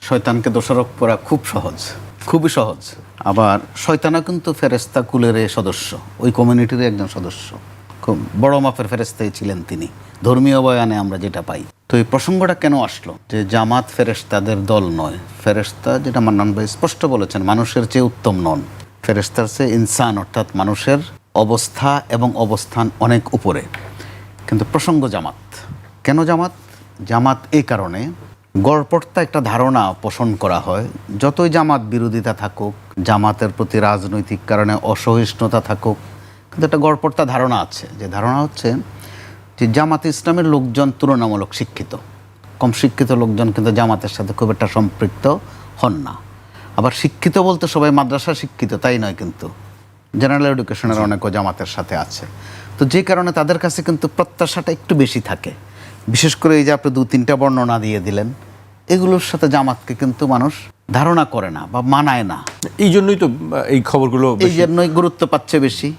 শয়তানকে দোষারোপ করা খুব সহজ, খুবই সহজ। আবার শয়তানও কিন্তু ফেরেশতা কুলের সদস্য, ওই কমিউনিটির একজন সদস্য, খুব বড় মাপের ফেরেশতাই ছিলেন তিনি, ধর্মীয় বয়ানে আমরা যেটা পাই। তো এই প্রসঙ্গটা কেন আসলো যে জামাত ফেরেশতাদের দল নয়? ফেরেশতা, যেটা মান্নান ভাই স্পষ্ট বলেছেন, মানুষের চেয়ে উত্তম নন। ফেরেশতার চেয়ে ইনসান, অর্থাৎ মানুষের অবস্থা এবং অবস্থান অনেক উপরে। কিন্তু প্রসঙ্গ জামাত। কেন জামাত? জামাত এই কারণে, গড়পড়তা একটা ধারণা পোষণ করা হয়, যতই জামাত বিরোধিতা থাকুক, জামাতের প্রতি রাজনৈতিক কারণে অসহিষ্ণুতা থাকুক, কিন্তু একটা গড়পড়তা ধারণা আছে, যে ধারণা হচ্ছে যে জামাতে ইসলামের লোকজন তুলনামূলক শিক্ষিত, কম শিক্ষিত লোকজন কিন্তু জামাতের সাথে খুব একটা সম্পৃক্ত হন না। আবার শিক্ষিত বলতে সবাই মাদ্রাসা শিক্ষিত তাই নয়, কিন্তু জেনারেল এডুকেশনের অনেকও জামাতের সাথে আছে। তো যে কারণে তাদের কাছে কিন্তু প্রত্যাশাটা একটু বেশি থাকে। বিশেষ করে এই যে আপনি 2-3টা বর্ণনা দিয়ে দিলেন, এগুলোর সাথে জামাতকে কিন্তু মানুষ ধারণা করে না বা মানায় না। এই জন্যই তো এই খবরগুলো এই জন্যই গুরুত্ব পাচ্ছে বেশি।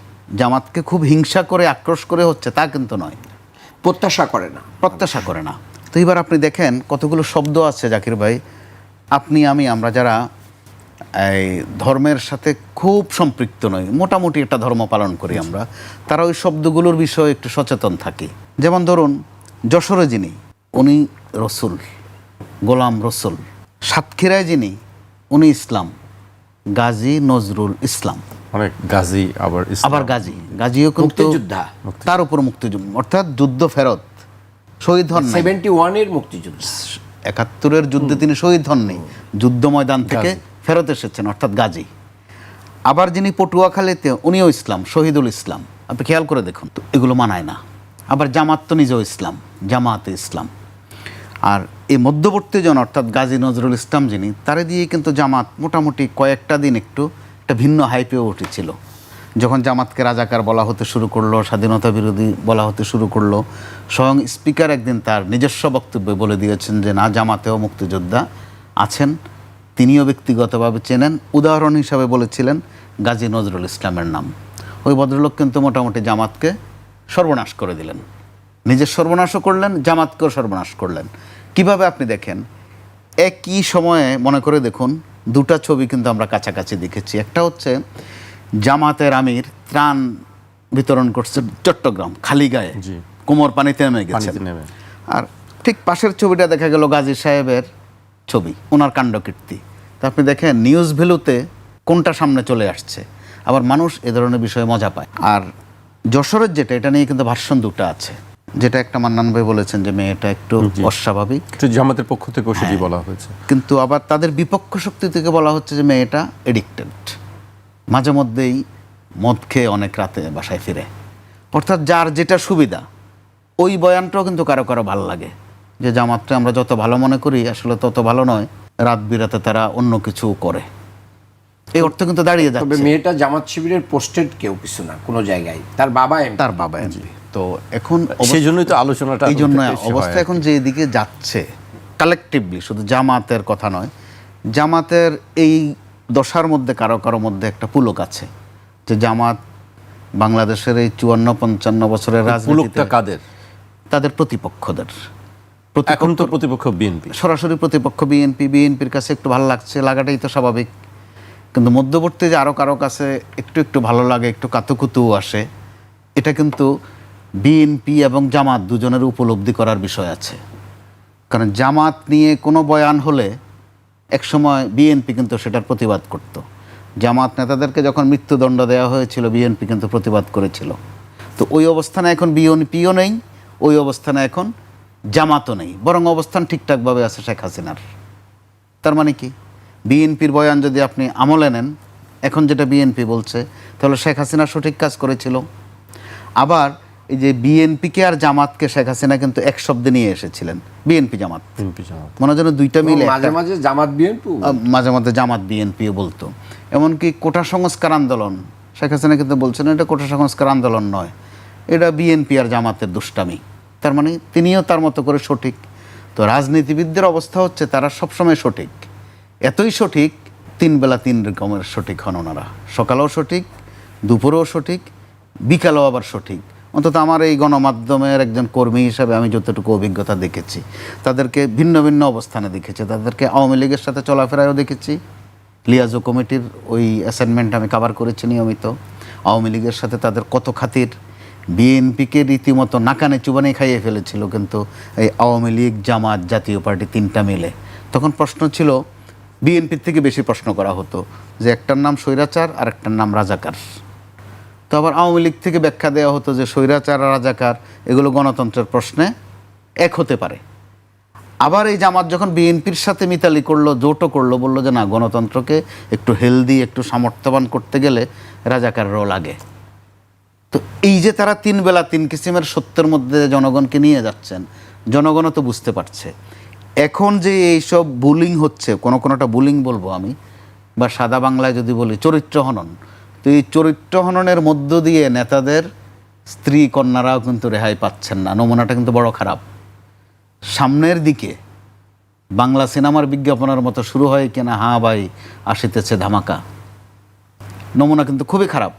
জামাতকে খুব হিংসা করে আক্রোশ করে হচ্ছে তা কিন্তু নয়, প্রত্যাশা করে না, প্রত্যাশা করে না। তো এবার আপনি দেখেন কতগুলো শব্দ আছে জাকির ভাই, আপনি আমি, আমরা যারা এই ধর্মের সাথে খুব সম্পৃক্ত নই, মোটামুটি একটা ধর্ম পালন করি আমরা, তারা ওই শব্দগুলোর বিষয়ে একটু সচেতন থাকি। যেমন ধরুন, যশোরে যিনি, উনি রসুল, গোলাম রসুল। সাতক্ষীরায় যিনি, উনি ইসলাম, গাজী নজরুল ইসলাম। অনেক গাজী, আবার গাজী, গাজীও কিন্তু মুক্তিযোদ্ধা, তার উপর মুক্তিযুদ্ধ, অর্থাৎ যুদ্ধ ফেরত, শহীদ হন নাই। 71-এর মুক্তিযোদ্ধা, 71-এর যুদ্ধে তিনি শহীদ হননি, যুদ্ধ ময়দান থেকে ফেরত এসেছেন, অর্থাৎ গাজী। আবার যিনি পটুয়াখালীতে, উনিও ইসলাম, শহীদুল ইসলাম। আপনি খেয়াল করে দেখুন, তো এগুলো মানায় না। আবার জামাত তো নিজেও ইসলাম, জামাতে ইসলাম। আর এই মধ্যবর্তী জন, অর্থাৎ গাজী নজরুল ইসলাম যিনি, তারে দিয়ে কিন্তু জামাত মোটামুটি কয়েকটা দিন একটু একটা ভিন্ন হাইপেও উঠেছিল। যখন জামাতকে রাজাকার বলা হতে শুরু করলো, স্বাধীনতা বিরোধী বলা হতে শুরু করলো, স্বয়ং স্পিকার একদিন তার নিজস্ব বক্তব্যে বলে দিয়েছেন যে না, জামাতেও মুক্তিযোদ্ধা আছেন, তিনিও ব্যক্তিগতভাবে চেনেন। উদাহরণ হিসাবে বলেছিলেন গাজী নজরুল ইসলামের নাম। ওই ভদ্রলোক কিন্তু মোটামুটি জামাতকে সর্বনাশ করে দিলেন, নিজের সর্বনাশও করলেন, জামাতকেও সর্বনাশ করলেন। কিভাবে? আপনি দেখেন, একই সময়ে মনে করে দেখুন, দুটা ছবি কিন্তু আমরা কাছাকাছি দেখেছি। একটা হচ্ছে জামাতের আমির ত্রাণ বিতরণ করছে চট্টগ্রাম, খালি গায়ে, কোমর পানিতে নেমে গেছে। আর ঠিক পাশের ছবিটা দেখা গেল গাজী সাহেবের ছবি, ওনার কাণ্ডকীর্তি। তো আপনি দেখেন নিউজ ভ্যালুতে কোনটা সামনে চলে আসছে। আবার মানুষ এ ধরনের বিষয়ে মজা পায়। আর যশোরের যেটা, এটা নিয়ে কিন্তু ভার্সন দুটো আছে। যেটা একটা মান্নান ভাই বলেছেন যে মেয়েটা একটু অস্বাভাবিক, জামাতের পক্ষ থেকে সেটি বলা হয়েছে। কিন্তু আবার তাদের বিপক্ষ শক্তি থেকে বলা হচ্ছে যে মেয়েটা এডিক্টেড, মাঝে মধ্যেই মদ খেয়ে অনেক রাতে বাসায় ফিরে। অর্থাৎ যার যেটা সুবিধা, ওই বয়ানটাও কিন্তু কারো কারো ভালো লাগে, যে জামাতটা আমরা যত ভালো মনে করি আসলে তত ভালো নয়, রাত বিরাতে তারা অন্য কিছু করে। এই অর্থ কিন্তু দাঁড়িয়ে যাচ্ছে। তবে মেয়েটা জামাত শিবিরের পোস্টেড কেউ কিছু না কোনো জায়গায়, তার বাবা এমপি। তো এখন সেই জন্যই তো আলোচনাটা, এই জন্য অবস্থা এখন যে এদিকে যাচ্ছে কালেকটিভলি, শুধু জামাতের কথা নয়, জামাতের এই দশার মধ্যে কারো কারো মধ্যে একটা পুলক আছে, যে জামাত বাংলাদেশের এই 54-55 বছরের রাজনীতিতে কাদের? তাদের প্রতিপক্ষদের। এখন তো প্রতিপক্ষ বিএনপি, সরাসরি প্রতিপক্ষ বিএনপি। বিএনপির কাছে একটু ভালো লাগছে, লাগাটাই তো স্বাভাবিক। কিন্তু মধ্যবর্তী যে আরও কারো কাছে একটু একটু ভালো লাগে, একটু কাতুকুতুও আসে, এটা কিন্তু বিএনপি এবং জামাত দুজনের উপলব্ধি করার বিষয় আছে। কারণ জামাত নিয়ে কোনো বয়ান হলে একসময় বিএনপি কিন্তু সেটার প্রতিবাদ করত। জামাত নেতাদেরকে যখন মৃত্যুদণ্ড দেওয়া হয়েছিল, বিএনপি কিন্তু প্রতিবাদ করেছিল। তো ওই অবস্থানে এখন বিএনপিও নেই, ওই অবস্থানে এখন জামাতও নেই, বরং অবস্থান ঠিকঠাকভাবে আছে শেখ হাসিনার। তার মানে কি, বিএনপির বয়ান যদি আপনি আমলে নেন, এখন যেটা বিএনপি বলছে, তাহলে শেখ হাসিনা সঠিক কাজ করেছিল। আবার এই যে বিএনপিকে আর জামাতকে শেখ হাসিনা কিন্তু এক শব্দে নিয়ে এসেছিলেন, বিএনপি জামাত, মনে হয় যেন দুইটা মিলে, মাঝে মাঝে জামাত বিএনপি, মাঝে মধ্যে জামাত বিএনপিও বলতো। এমনকি কোটা সংস্কার আন্দোলন, শেখ হাসিনা কিন্তু বলছেন এটা কোটা সংস্কার আন্দোলন নয়, এটা বিএনপি আর জামাতের দুষ্টামি। তার মানে তিনিও তার মতো করে সঠিক। তো রাজনীতিবিদদের অবস্থা হচ্ছে তারা সবসময় সঠিক, এতই সঠিক, 3 বেলা 3 রকমের সঠিক হন ওনারা। সকালেও সঠিক, দুপুরেও সঠিক, বিকালেও আবার সঠিক। অন্তত আমার এই গণমাধ্যমের একজন কর্মী হিসাবে আমি যতটুকু অভিজ্ঞতা দেখেছি, তাদেরকে ভিন্ন ভিন্ন অবস্থানে দেখেছি। তাদেরকে আওয়ামী লীগের সাথে চলাফেরায়ও দেখেছি, লিয়াজো কমিটির ওই অ্যাসাইনমেন্ট আমি কভার করেছি নিয়মিত। আওয়ামী লীগের সাথে তাদের কত খাতির, বিএনপিকে রীতিমতো নাকানে চুবানি খাইয়ে ফেলেছিল কিন্তু এই আওয়ামী লীগ, জামাত, জাতীয় পার্টি তিনটা মিলে। তখন প্রশ্ন ছিল, বিএনপির থেকে বেশি প্রশ্ন করা হতো যে একটার নাম স্বৈরাচার আর একটার নাম রাজাকার। তো আবার আওয়ামী লীগ থেকে ব্যাখ্যা দেওয়া হতো যে স্বৈরাচার আর রাজাকার এগুলো গণতন্ত্রের প্রশ্নে এক হতে পারে। আবার এই জামাত যখন বিএনপির সাথে মিতালি করলো, জোটও করলো, বললো যে না, গণতন্ত্রকে একটু হেলদি, একটু সামর্থ্যবান করতে গেলে রাজাকাররাও লাগে। তো এই যে তারা তিন বেলা তিন কিসিমের সত্যের মধ্যে জনগণকে নিয়ে যাচ্ছেন, জনগণও তো বুঝতে পারছে। এখন যে এইসব বুলিং হচ্ছে, কোনোটা বুলিং বলবো আমি, বা সাদা বাংলায় যদি বলি চরিত্র হনন, তো এই চরিত্র হননের মধ্য দিয়ে নেতাদের স্ত্রী কন্যারাও কিন্তু রেহাই পাচ্ছেন না। নমুনাটা কিন্তু বড় খারাপ। সামনের দিকে বাংলা সিনেমার বিজ্ঞাপনের মতো শুরু হয় কিনা, হ্যাঁ ভাই আসিতেছে ধামাকা, নমুনা কিন্তু খুবই খারাপ।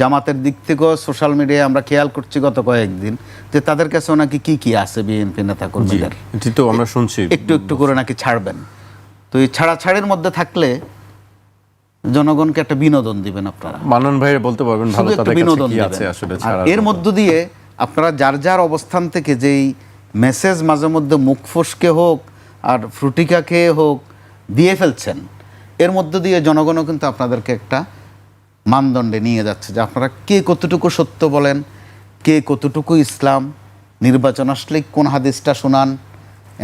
জামাতের দিক থেকেও সোশ্যাল মিডিয়ায় আমরা খেয়াল করছি গত কয়েকদিন যে তাদের কাছেও নাকি কি আছে বিএনপি নেতা কর্মীদের, এটি তো আমরা শুনছি, একটু একটু করে নাকি ছাড়বেন। তো এই ছাড়াছাড়ির মধ্যে থাকলে জনগণকে একটা বিনোদন দিবেন আপনারা, মানন ভাই বলতে পারবেন ভালো শুধু একটু তাদের কাছে বিনোদন কি দিবেন। আছে আসলে আর ছাড়ার এর মতো। মধ্য দিয়ে আপনারা যার যার অবস্থান থেকে যেই মেসেজ মাঝে মধ্যে মুখ ফসকে হোক আর ফ্রুটিকা খেয়ে হোক দিয়ে ফেলছেন, এর মধ্য দিয়ে জনগণও কিন্তু আপনাদেরকে একটা মানদণ্ডে নিয়ে যাচ্ছে যে আপনারা কে কতটুকু সত্য বলেন, কে কতটুকু ইসলাম, নির্বাচন আসলে কোন হাদিসটা শোনান,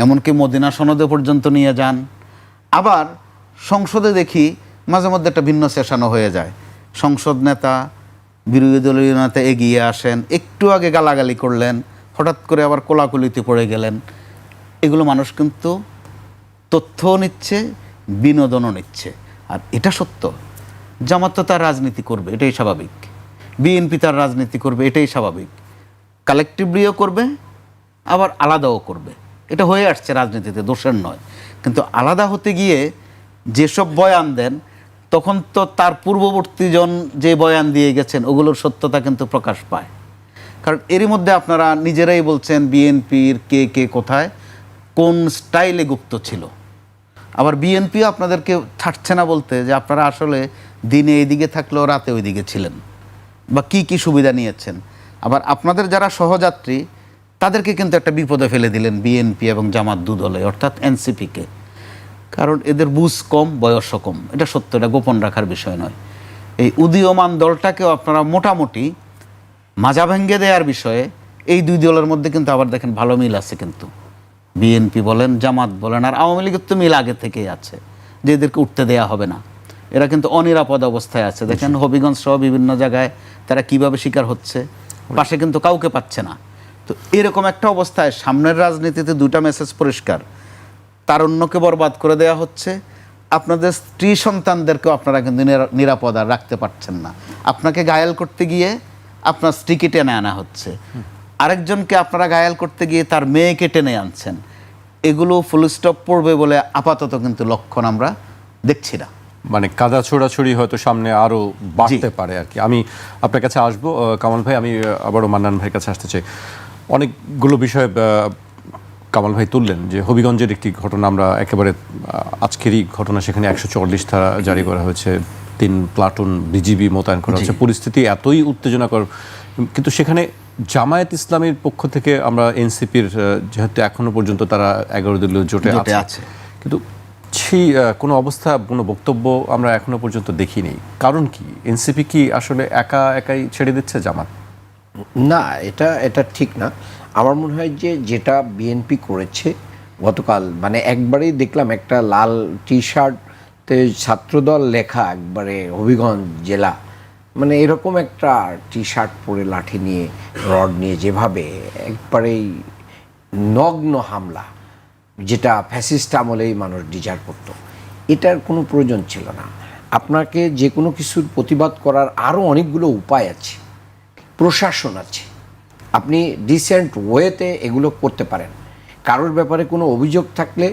এমনকি মদিনা সনদে পর্যন্ত নিয়ে যান। আবার সংসদে দেখি মাঝে মধ্যে একটা ভিন্ন সেশনও হয়ে যায়। সংসদ নেতা, বিরোধী দলীয় নেতা এগিয়ে আসেন, একটু আগে গালাগালি করলেন, হঠাৎ করে আবার কোলাকুলিতে পড়ে গেলেন। এগুলো মানুষ কিন্তু তথ্যও নিচ্ছে, বিনোদনও নিচ্ছে। আর এটা সত্য, জামাত তো তার রাজনীতি করবে, এটাই স্বাভাবিক। বিএনপি তার রাজনীতি করবে, এটাই স্বাভাবিক। কালেকটিভলিও করবে, আবার আলাদাও করবে। এটা হয়ে আসছে রাজনীতিতে, দোষের নয়। কিন্তু আলাদা হতে গিয়ে যেসব বয়ান দেন, তখন তো তার পূর্ববর্তীজন যে বয়ান দিয়ে গেছেন ওগুলোর সত্যতা কিন্তু প্রকাশ পায়। কারণ এরই মধ্যে আপনারা নিজেরাই বলছেন বিএনপির কে কে কোথায় কোন স্টাইলে গুপ্ত ছিল। আবার বিএনপিও আপনাদেরকে ছাড়ছে না বলতে যে আপনারা আসলে দিনে এইদিকে থাকলেও রাতে ওইদিকে ছিলেন, বা কি কি সুবিধা নিয়েছেন। আবার আপনাদের যারা সহযাত্রী তাদেরকে কিন্তু একটা বিপদে ফেলে দিলেন বিএনপি এবং জামাত দুদলে, অর্থাৎ এনসিপিকে। কারণ এদের বুঝ কম, বয়সও কম, এটা সত্য, এটা গোপন রাখার বিষয় নয়। এই উদীয়মান দলটাকেও আপনারা মোটামুটি মাজা ভেঙ্গে দেওয়ার বিষয়ে এই দুই দলের মধ্যে কিন্তু আবার দেখেন ভালো মিল আছে। কিন্তু বিএনপি বলেন, জামাত বলেন, আর আওয়ামী লীগের তো মিল আগে থেকেই আছে যে এদেরকে উঠতে দেয়া হবে না। এরা কিন্তু অনিরাপদ অবস্থায় আছে। দেখেন হবিগঞ্জ সহ বিভিন্ন জায়গায় তারা কিভাবে শিকার হচ্ছে, পাশে কিন্তু কাউকে পাচ্ছে না। তো এরকম একটা অবস্থায় সামনের রাজনীতিতে দুটা মেসেজ পরিষ্কার: তারুণ্যকে বরবাদ করে দেওয়া হচ্ছে, আপনাদের স্ত্রী সন্তানদেরকেও আপনারা কিন্তু নিরাপদ আর রাখতে পারছেন না। আপনাকে ঘায়াল করতে গিয়ে আপনার স্ত্রীকে টেনে আনা হচ্ছে, আরেকজনকে আপনারা ঘায়াল করতে গিয়ে তার মেয়েকে টেনে আনছেন। এগুলো ফুল স্টপ পড়বে বলে আপাতত কিন্তু লক্ষণ আমরা দেখছি না। মানে কাদা ছোড়াছড়ি হয়তো সামনে আরো বাড়তে পারে আর কি। আমি আপনার কাছে আসবো কামাল ভাই, আমি আবারও মান্নান ভাইয়ের কাছে আসতে চাই। অনেকগুলো বিষয় কামাল ভাই তুললেন, যে হবিগঞ্জের একটি ঘটনা, আমরা একেবারে আজকেরই ঘটনা, সেখানে 144 ধারা জারি করা হয়েছে, 3 প্লাটুন বিজিবি মোতায়েন করা হচ্ছে, পরিস্থিতি এতই উত্তেজনাকর। কিন্তু সেখানে জামায়াত ইসলামের পক্ষ থেকে আমরা এনসিপির, যেহেতু এখনো পর্যন্ত তারা 11 দলীয় জোটে আছে, কিন্তু সেই কোনো অবস্থা, কোনো বক্তব্য আমরা এখনো পর্যন্ত দেখিনি। কারণ কি, এনসিপি কি আসলে একাই ছেড়ে দিচ্ছে জামাত? না, এটা ঠিক না। আমার মনে হয় যে যেটা বিএনপি করেছে গতকাল, মানে একবারেই দেখলাম একটা লাল টি শার্টে ছাত্রদল লেখা, একবারে হবিগঞ্জ জেলা, মানে এরকম একটা টি শার্ট পরে লাঠি নিয়ে, রড নিয়ে, যেভাবে একবারেই নগ্ন হামলা, যেটা ফ্যাসিস্ট আমলেই মানুষ ডিজার্ভ করতো, এটার কোনো প্রয়োজন ছিল না। আপনাকে যে কোনো কিছুর প্রতিবাদ করার আরও অনেকগুলো উপায় আছে, প্রশাসন আছে, আপনি ডিসেন্ট ওয়েতে এগুলো করতে পারেন। কারোর ব্যাপারে কোনো অভিযোগ থাকলে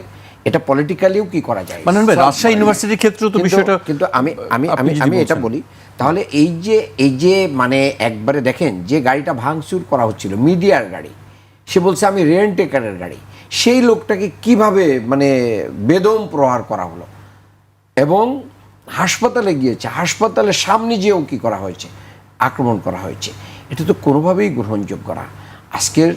এটা পলিটিক্যালিও কি করা যায় মান্নান ভাই, রাজশাহী ইউনিভার্সিটির ক্ষেত্রেও তো বিষয়টা কিন্তু আমি আমি আপনি আমি যদি আমি এটা বলছেন। বলি, তাহলে এই যে মানে একবারে দেখেন যে গাড়িটা ভাঙচুর করা হচ্ছিল মিডিয়ার গাড়ি, সে বলছে আমি রেন্ট টেকারের গাড়ি, সেই লোকটাকে কিভাবে মানে বেদম প্রহার করা হলো এবং হাসপাতালে গিয়েছে, হাসপাতালের সামনে যেও কি করা হয়েছে, আক্রমণ করা হয়েছে। এটা তো কোনোভাবেই গ্রহণযোগ্য না। আজকের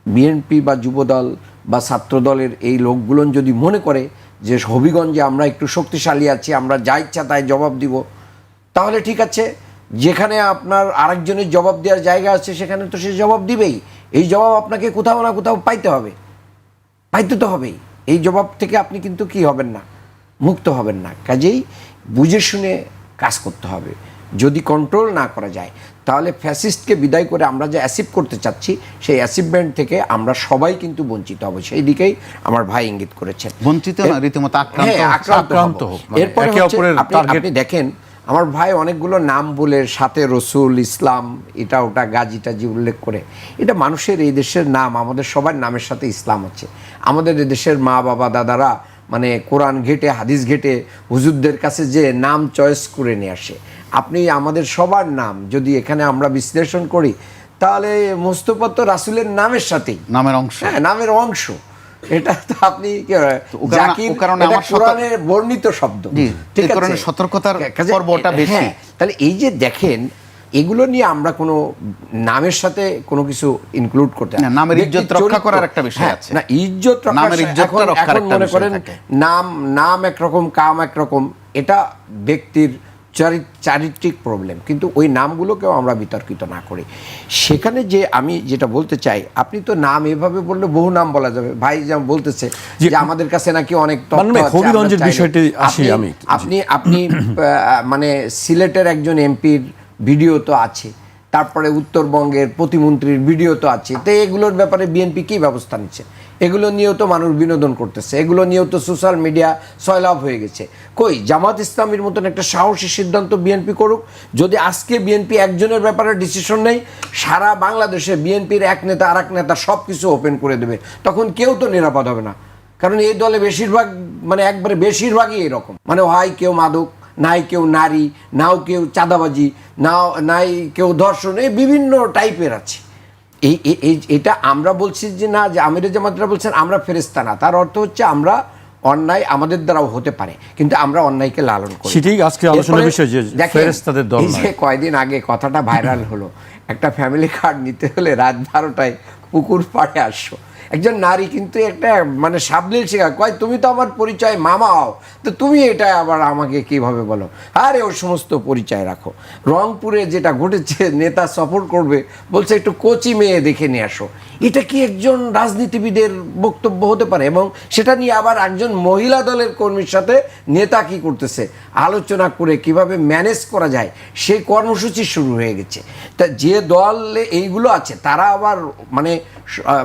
বিএনপি বা যুবদল বা ছাত্রদলের এই লোকগুলো যদি মনে করে যে হবিগঞ্জে আমরা একটু শক্তিশালী আছি, আমরা যা ইচ্ছা তাই জবাব দিব, তাহলে ঠিক আছে, যেখানে আপনার আরেকজনের জবাব দেওয়ার জায়গা আছে সেখানে তো সে জবাব দিবেই। এই জবাব আপনাকে কোথাও না কোথাও পাইতে হবে, পাইতে তো হবেই। এই জবাব থেকে আপনি কিন্তু কি হবেন না, মুক্ত হবেন না। কাজেই বুঝে শুনে কাজ করতে হবে। যদি কন্ট্রোল না করা যায় তাহলে ফ্যাসিস্টকে বিদায় করে আমরা যে অ্যাচিভ করতে চাচ্ছি সেই অ্যাচিভমেন্ট থেকে আমরা সবাই কিন্তু বঞ্চিত হব। সেই দিকেই আমার ভাই ইঙ্গিত করেছেন। বঞ্চিত না, রীতিমতো হ্যাঁ, আক্রান্ত আক্রান্ত হোক। হব। মানে এরপরে একে হচ্ছে অপরের টার্গেট। আপনি দেখেন আমার ভাই অনেকগুলো নাম বলে সাথে রসুল, ইসলাম, এটা ওটা গাজী টাজি উল্লেখ করে, এটা মানুষের এই দেশের নাম, আমাদের সবার নামের সাথে ইসলাম আছে। আমাদের এই দেশের মা বাবা দাদারা মানে কোরআন ঘেটে হাদিস ঘেটে হুজুরদের কাছে যে নাম চয়েস করে নিয়ে আসে। আপনি আমাদের সবার নাম যদি এখানে আমরা বিশ্লেষণ করি তাহলে মোস্তফা তো রাসূলের নামের সাথেই, নামের অংশ। হ্যাঁ, নামের অংশ। এটা তো আপনি ও কারণে এটা আমার কোরআনের বর্ণিত শব্দ, ঠিক এই কারণে আছে? সতর্কতার কাজে পর্বটা বেশি। হ্যাঁ, তাহলে এই যে দেখেন এগুলো নিয়ে আমরা কোনো নামের সাথে কোনো কিছু ইনক্লুড করতে না, নামের ব্যক্তির ইজ্জত রক্ষা চরিত্র- করার একটা বিষয় হ্যাঁ, আছে। না, ইজ্জত রক্ষা, নামের ইজ্জতটা এখন রক্ষার একটা মনে বিষয় করেন থাকে। নাম একরকম, কাম একরকম, এটা ব্যক্তির চারিত্রিক প্রবলেম, কিন্তু ওই নামগুলোকেও আমরা বিতর্কিত না করি। সেখানে যে আমি যেটা বলতে চাই, আপনি তো নাম এভাবে বললে বহু নাম বলা যাবে। ভাই যেমন বলতেছে যে আমাদের কাছে নাকি অনেক তথ্য মানে আছে, হবিগঞ্জের আমরা চাইলে- বিষয়টি আসি আমি। আপনি মানে সিলেটের একজন এমপির ভিডিও তো আছে, তারপরে উত্তরবঙ্গের প্রতিমন্ত্রীর ভিডিও তো আছে। তো এগুলোর ব্যাপারে বিএনপি কী ব্যবস্থা নিচ্ছে? এগুলো নিয়েও তো মানুষ বিনোদন করতেছে, এগুলো নিয়েও তো সোশ্যাল মিডিয়া সয়লাভ হয়ে গেছে। কই জামাত ইসলামীর মতন একটা সাহসী সিদ্ধান্ত বিএনপি করুক। যদি আজকে বিএনপি একজনের ব্যাপারে ডিসিশন নেই, সারা বাংলাদেশে বিএনপির এক নেতা আর এক নেতা সব কিছু ওপেন করে দেবে, তখন কেউ তো নিরাপদ হবে না। কারণ এই দলে বেশিরভাগ মানে একবারে বেশিরভাগই এরকম, মানে হয় কেউ মাদক, নাই কেউ নারী, নাও কেউ চাঁদাবাজি, নাই কেউ ধর্ষণ, এই বিভিন্ন টাইপের আছে। এটা আমরা বলছি যে না, যে আমিরে জামাতরা বলছেন আমরা ফেরেশতা না, তার অর্থ হচ্ছে আমরা অন্যায় আমাদের দ্বারাও হতে পারে, কিন্তু আমরা অন্যায়কে লালন করি। সেটাই আজকে আলোচনার এরপরে বিষয় যে দেখেন, ফেরেশতাদের দল এই যে নয়। কয়দিন আগে কথাটা ভাইরাল হলো, একটা ফ্যামিলি কার্ড নিতে হলে রাত 12টায় পুকুর পাড়ে আসছো, একজন নারী কিন্তু একটা মানে সাবলীল শেখা কয় তুমি তো আমার পরিচয় মামা হও, তো তুমি এটা আবার আমাকে কিভাবে বলো? আরে ওর সমস্ত পরিচয় রাখো। রংপুরে যেটা ঘটেছে, নেতা সফর করবে, বলছে একটু কোচি মেয়ে দেখে নিয়ে আসো। এটা কি একজন রাজনীতিবিদের বক্তব্য হতে পারে? এবং সেটা নিয়ে আবার একজন মহিলা দলের কর্মীর সাথে নেতা কি করতেছে আলোচনা করে কিভাবে ম্যানেজ করা যায় সেই কর্মসূচি শুরু হয়ে গেছে। তা যে দলে এইগুলো আছে তারা আবার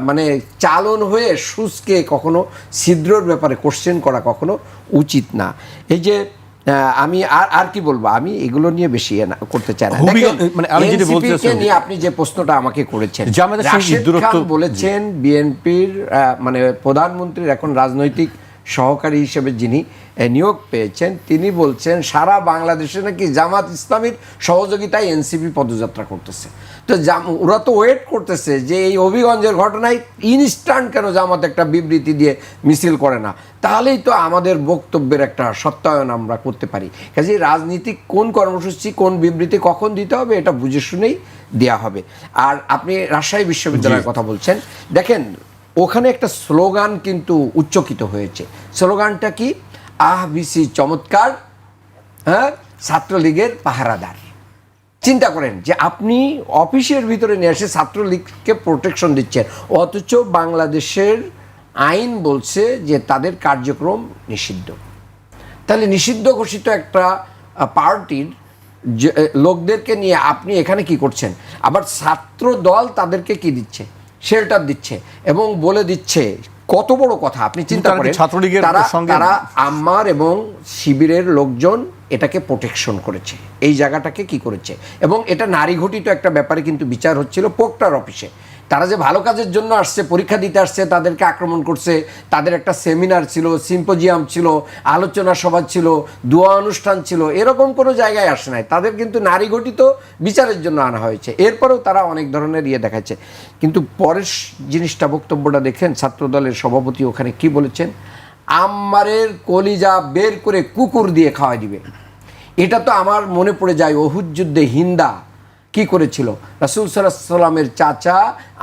মানে চালন হয়ে সুসকে কখনো ছিদ্রর ব্যাপারে কোশ্চেন করা কখনো উচিত না। এই যে আমি আর কি বলবো, আমি এগুলো নিয়ে বেশি করতে চাই না। মানে আমি যেটা বলতে NCP কে চাচ্ছি- নিয়ে আপনি যে প্রশ্নটা আমাকে করেছেন, জামায়াতের সঙ্গে রাশেদ দূরত্ব- খান বলেছেন বিএনপির মানে প্রধানমন্ত্রীর এখন রাজনৈতিক সহকারী হিসেবে যিনি নিয়োগ পেয়েছেন, তিনি বলছেন সারা বাংলাদেশে নাকি জামাত ইসলামীর সহযোগিতায় এনসিপি পদযাত্রা করতেছে। তো ওরা তো ওয়েট করতেছে যে এই হবিগঞ্জের ঘটনায় ইনস্ট্যান্ট কেন জামাত একটা বিবৃতি দিয়ে মিছিল করে না, তাহলেই তো আমাদের বক্তব্যের একটা সত্যায়ন আমরা করতে পারি। কাজে রাজনীতিক কোন কর্মসূচি কোন বিবৃতি কখন দিতে হবে এটা বুঝে শুনেই দেওয়া হবে। আর আপনি রাজশাহী বিশ্ববিদ্যালয়ের কথা বলছেন, দেখেন ওখানে একটা স্লোগান কিন্তু উচ্চকিত হয়েছে। স্লোগানটা কি? বিসি চমৎকার, হ্যাঁ, ছাত্রলীগের পাহারাদার। চিন্তা করেন যে আপনি অফিসের ভিতরে নিয়ে এসে ছাত্রলীগকে প্রোটেকশন দিচ্ছেন, অথচ বাংলাদেশের আইন বলছে যে তাদের কার্যক্রম নিষিদ্ধ। তাহলে নিষিদ্ধ ঘোষিত একটা পার্টির লোকদেরকে নিয়ে আপনি এখানে কি করছেন? আবার ছাত্র দল তাদেরকে কি দিচ্ছে? শেল্টার দিচ্ছে এবং বলে দিচ্ছে কত বড় কথা। আপনি চিন্তা করেন ছাত্রলীগের সঙ্গে তারা আম্মার এবং শিবিরের লোকজন এটাকে প্রোটেকশন করেছে, এই জায়গাটাকে কি করেছে। এবং এটা নারী ঘটিত একটা ব্যাপারে কিন্তু বিচার হচ্ছিল পোক্টার অফিসে। তারা যে ভালো কাজের জন্য আসছে, পরীক্ষা দিতে আসছে, তাদেরকে আক্রমণ করছে, তাদের একটা সেমিনার ছিল, সিম্পোজিয়াম ছিল, আলোচনা সভা ছিল, দোয়া অনুষ্ঠান ছিল, এরকম কোনো জায়গায় আসে নাই। তাদের কিন্তু নারী গঠিত বিচারের জন্য আনা হয়েছে। এরপরেও তারা অনেক ধরনের দেখাচ্ছে। কিন্তু পরের জিনিসটা, বক্তব্যটা দেখেন, ছাত্রদলের সভাপতি ওখানে কি বলেছেন, আম্মারের কলিজা বের করে কুকুর দিয়ে খাওয়াই দিবে। এটা তো আমার মনে পড়ে যায় ওহুদ যুদ্ধে হিন্দা কি করেছিল। রাসূল সাল্লাল্লাহু আলাইহি সাল্লামের চাচা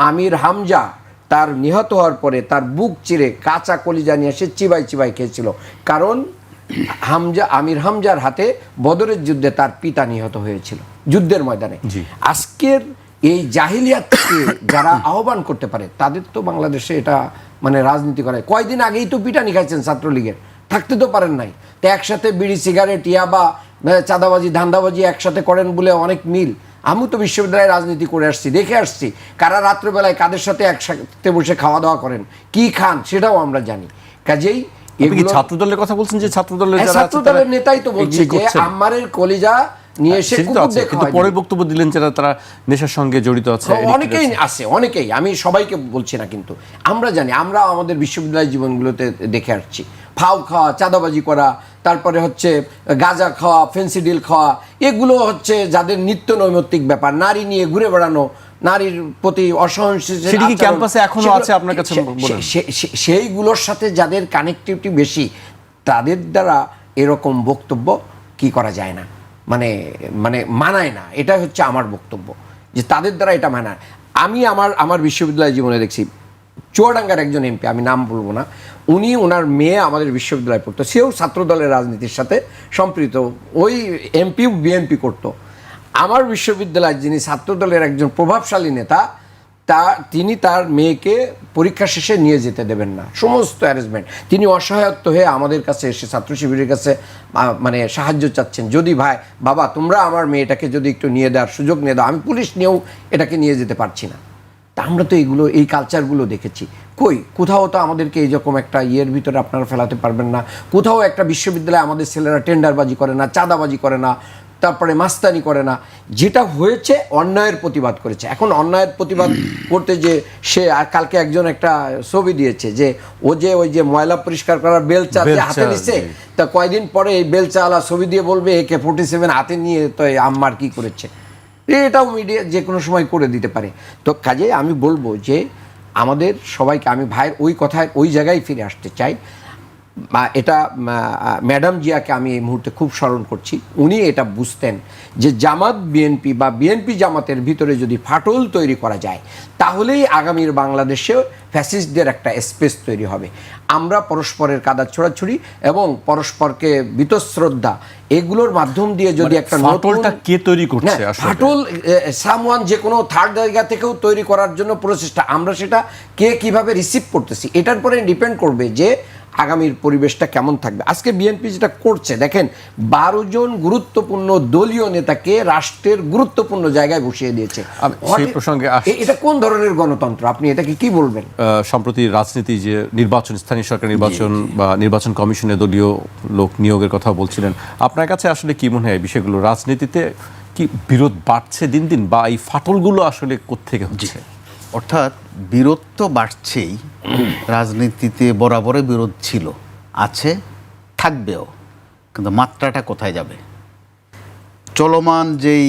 আমির হামজা তার নিহত হওয়ার পরে তার বুক চিরে কাঁচা কলিজা নিয়ে এসে চিবাই চিবাই খেয়েছিল, কারণ আমির হামজার হাতে বদরের যুদ্ধে তার পিতা নিহত হয়েছিল যুদ্ধের ময়দানে। আজকের এই জাহিলিয়াতকে যারা আহ্বান করতে পারে, তাদের তো বাংলাদেশে এটা মানে রাজনীতি করে। কয়দিন আগেই তো পিটানি খাইছেন ছাত্রলীগের, থাকতে তো পারেন নাই। তো একসাথে বিড়ি, সিগারেট, ইয়াবা, চাঁদাবাজি, ধান্দাবাজি একসাথে করেন বলে অনেক মিল। আমি তো বিশ্ববিদ্যালয়ে রাজনীতি করে আসছি, দেখে আসছি কারা রাত্রেবেলায় কাদের সাথে একসাথে বসে খাওয়া দাওয়া করেন, কি খান সেটাও আমরা জানি। কাজেই ছাত্রদলের কথা বলছেন, যে ছাত্রদলের নেতাই তো বলছে যে আম্মারের কলিজা নিয়ে এসে কুকুর দিয়ে খাওয়ায়। পরে বক্তব্য দিলেন যারা তারা নেশার সঙ্গে জড়িত আছে, অনেকেই আছে, অনেকেই, আমি সবাইকে বলছি না, কিন্তু আমরা জানি, আমরা আমাদের বিশ্ববিদ্যালয় জীবনগুলোতে দেখে আসছি ফাউ খাওয়া, চাঁদাবাজি করা, তারপরে হচ্ছে গাঁজা খাওয়া, ফেন্সিডিল খাওয়া, এগুলো হচ্ছে যাদের নিত্য নৈমিত্তিক ব্যাপার। নারী নিয়ে ঘুরে বেড়ানো, নারীর প্রতি অসহনশীল ক্যাম্পাসে এখনো আছে আপনার কাছে, সেইগুলোর সাথে যাদের কানেক্টিভিটি বেশি, তাদের দ্বারা এরকম বক্তব্য কি করা যায় না, মানে মানে মানায় না। এটা হচ্ছে আমার বক্তব্য, যে তাদের দ্বারা এটা মানায়। আমি আমার বিশ্ববিদ্যালয় জীবনে দেখছি, চুয়াডাঙ্গার একজন এমপি, আমি নাম বলবো না, উনি, ওনার মেয়ে আমাদের বিশ্ববিদ্যালয়ে পড়তো, সেও ছাত্রদলের রাজনীতির সাথে সম্পৃক্ত, ওই এমপিও বিএনপি করতো। আমার বিশ্ববিদ্যালয়ের যিনি ছাত্রদলের একজন প্রভাবশালী নেতা, তিনি তার মেয়েকে পরীক্ষা শেষে নিয়ে যেতে দেবেন না, সমস্ত অ্যারেঞ্জমেন্ট। তিনি অসহায়ত্ব হয়ে আমাদের কাছে এসে ছাত্র শিবিরের কাছে মানে সাহায্য চাচ্ছেন, যদি বাবা তোমরা আমার মেয়েটাকে যদি একটু নিয়ে দেওয়ার সুযোগ নিয়ে দাও, আমি পুলিশ নিয়েও এটাকে নিয়ে যেতে পারছি না। তা আমরা তো এই কালচারগুলো দেখেছি, কোথাও তো আমাদেরকে এইরকম একটা ভিতরে আপনারা ফেলাতে পারবেন না। কোথাও একটা বিশ্ববিদ্যালয়ে আমাদের ছেলেরা টেন্ডারবাজি করে না, চাঁদাবাজি করে না, তারপরে মাস্তানি করে না। যেটা হয়েছে অন্যায়ের প্রতিবাদ করেছে। এখন অন্যায়ের প্রতিবাদ করতে যে সে, আর কালকে একজন একটা ছবি দিয়েছে যে ওই যে ময়লা পরিষ্কার করার বেলচা হাতে নিচ্ছে, তা কয়দিন পরে এই বেলচাওয়ালা ছবি দিয়ে বলবে AK-47 হাতে নিয়ে তো আম্মার কি করেছে। এটাও মিডিয়া যে কোনো সময় করে দিতে পারে। তো কাজে আমি বলবো যে আমাদের সবাইকে, আমি ভাইয়ের ওই কথায় ওই জায়গায় ফিরে আসতে চাই। এটা ম্যাডাম জিয়াকে আমি এই মুহূর্তে খুব স্মরণ করছি। উনি এটা বুঝতেন যে জামাত বিএনপি বা বিএনপি জামাতের ভিতরে যদি ফাটল তৈরি করা যায়, তাহলেই আগামীর বাংলাদেশে ফ্যাসিস্টদের একটা স্পেস তৈরি হবে। আমরা পরস্পরের কাদা ছোড়াছুড়ি এবং পরস্পরকে বীতশ্রদ্ধা, এগুলোর মাধ্যম দিয়ে যদি একটা ফাটলটা কে তৈরি করছে, ফাটল সামওয়ান যে কোনো থার্ড জায়গা থেকেও তৈরি করার জন্য প্রচেষ্টা, আমরা সেটা কে কিভাবে রিসিভ করতেছি, এটার পরে ডিপেন্ড করবে যে আগামীর পরিবেশটা কেমন থাকবে। আজকে বিএনপি যেটা করছে দেখেন, 12 জন গুরুত্বপূর্ণ দলীয় নেতাকে রাষ্ট্রের গুরুত্বপূর্ণ জায়গায় বসিয়ে দিয়েছে। সেই প্রসঙ্গে এটা কোন ধরনের গণতন্ত্র, আপনি এটাকে কি বলবেন? সম্প্রতি রাজনীতি যে নির্বাচন, স্থানীয় সরকার নির্বাচন বা নির্বাচন কমিশনে দলীয় লোক নিয়োগের কথা বলছিলেন, আপনার কাছে আসলে কি মনে হয় বিষয়গুলো, রাজনীতিতে কি বিরোধ বাড়ছে দিন দিন, বা এই ফাটলগুলো আসলে কোত্থেকে হচ্ছে? অর্থাৎ বিরোধ তো বাড়ছেই, রাজনীতিতে বরাবরই বিরোধ ছিল, আছে, থাকবেও, কিন্তু মাত্রাটা কোথায় যাবে? চলমান যেই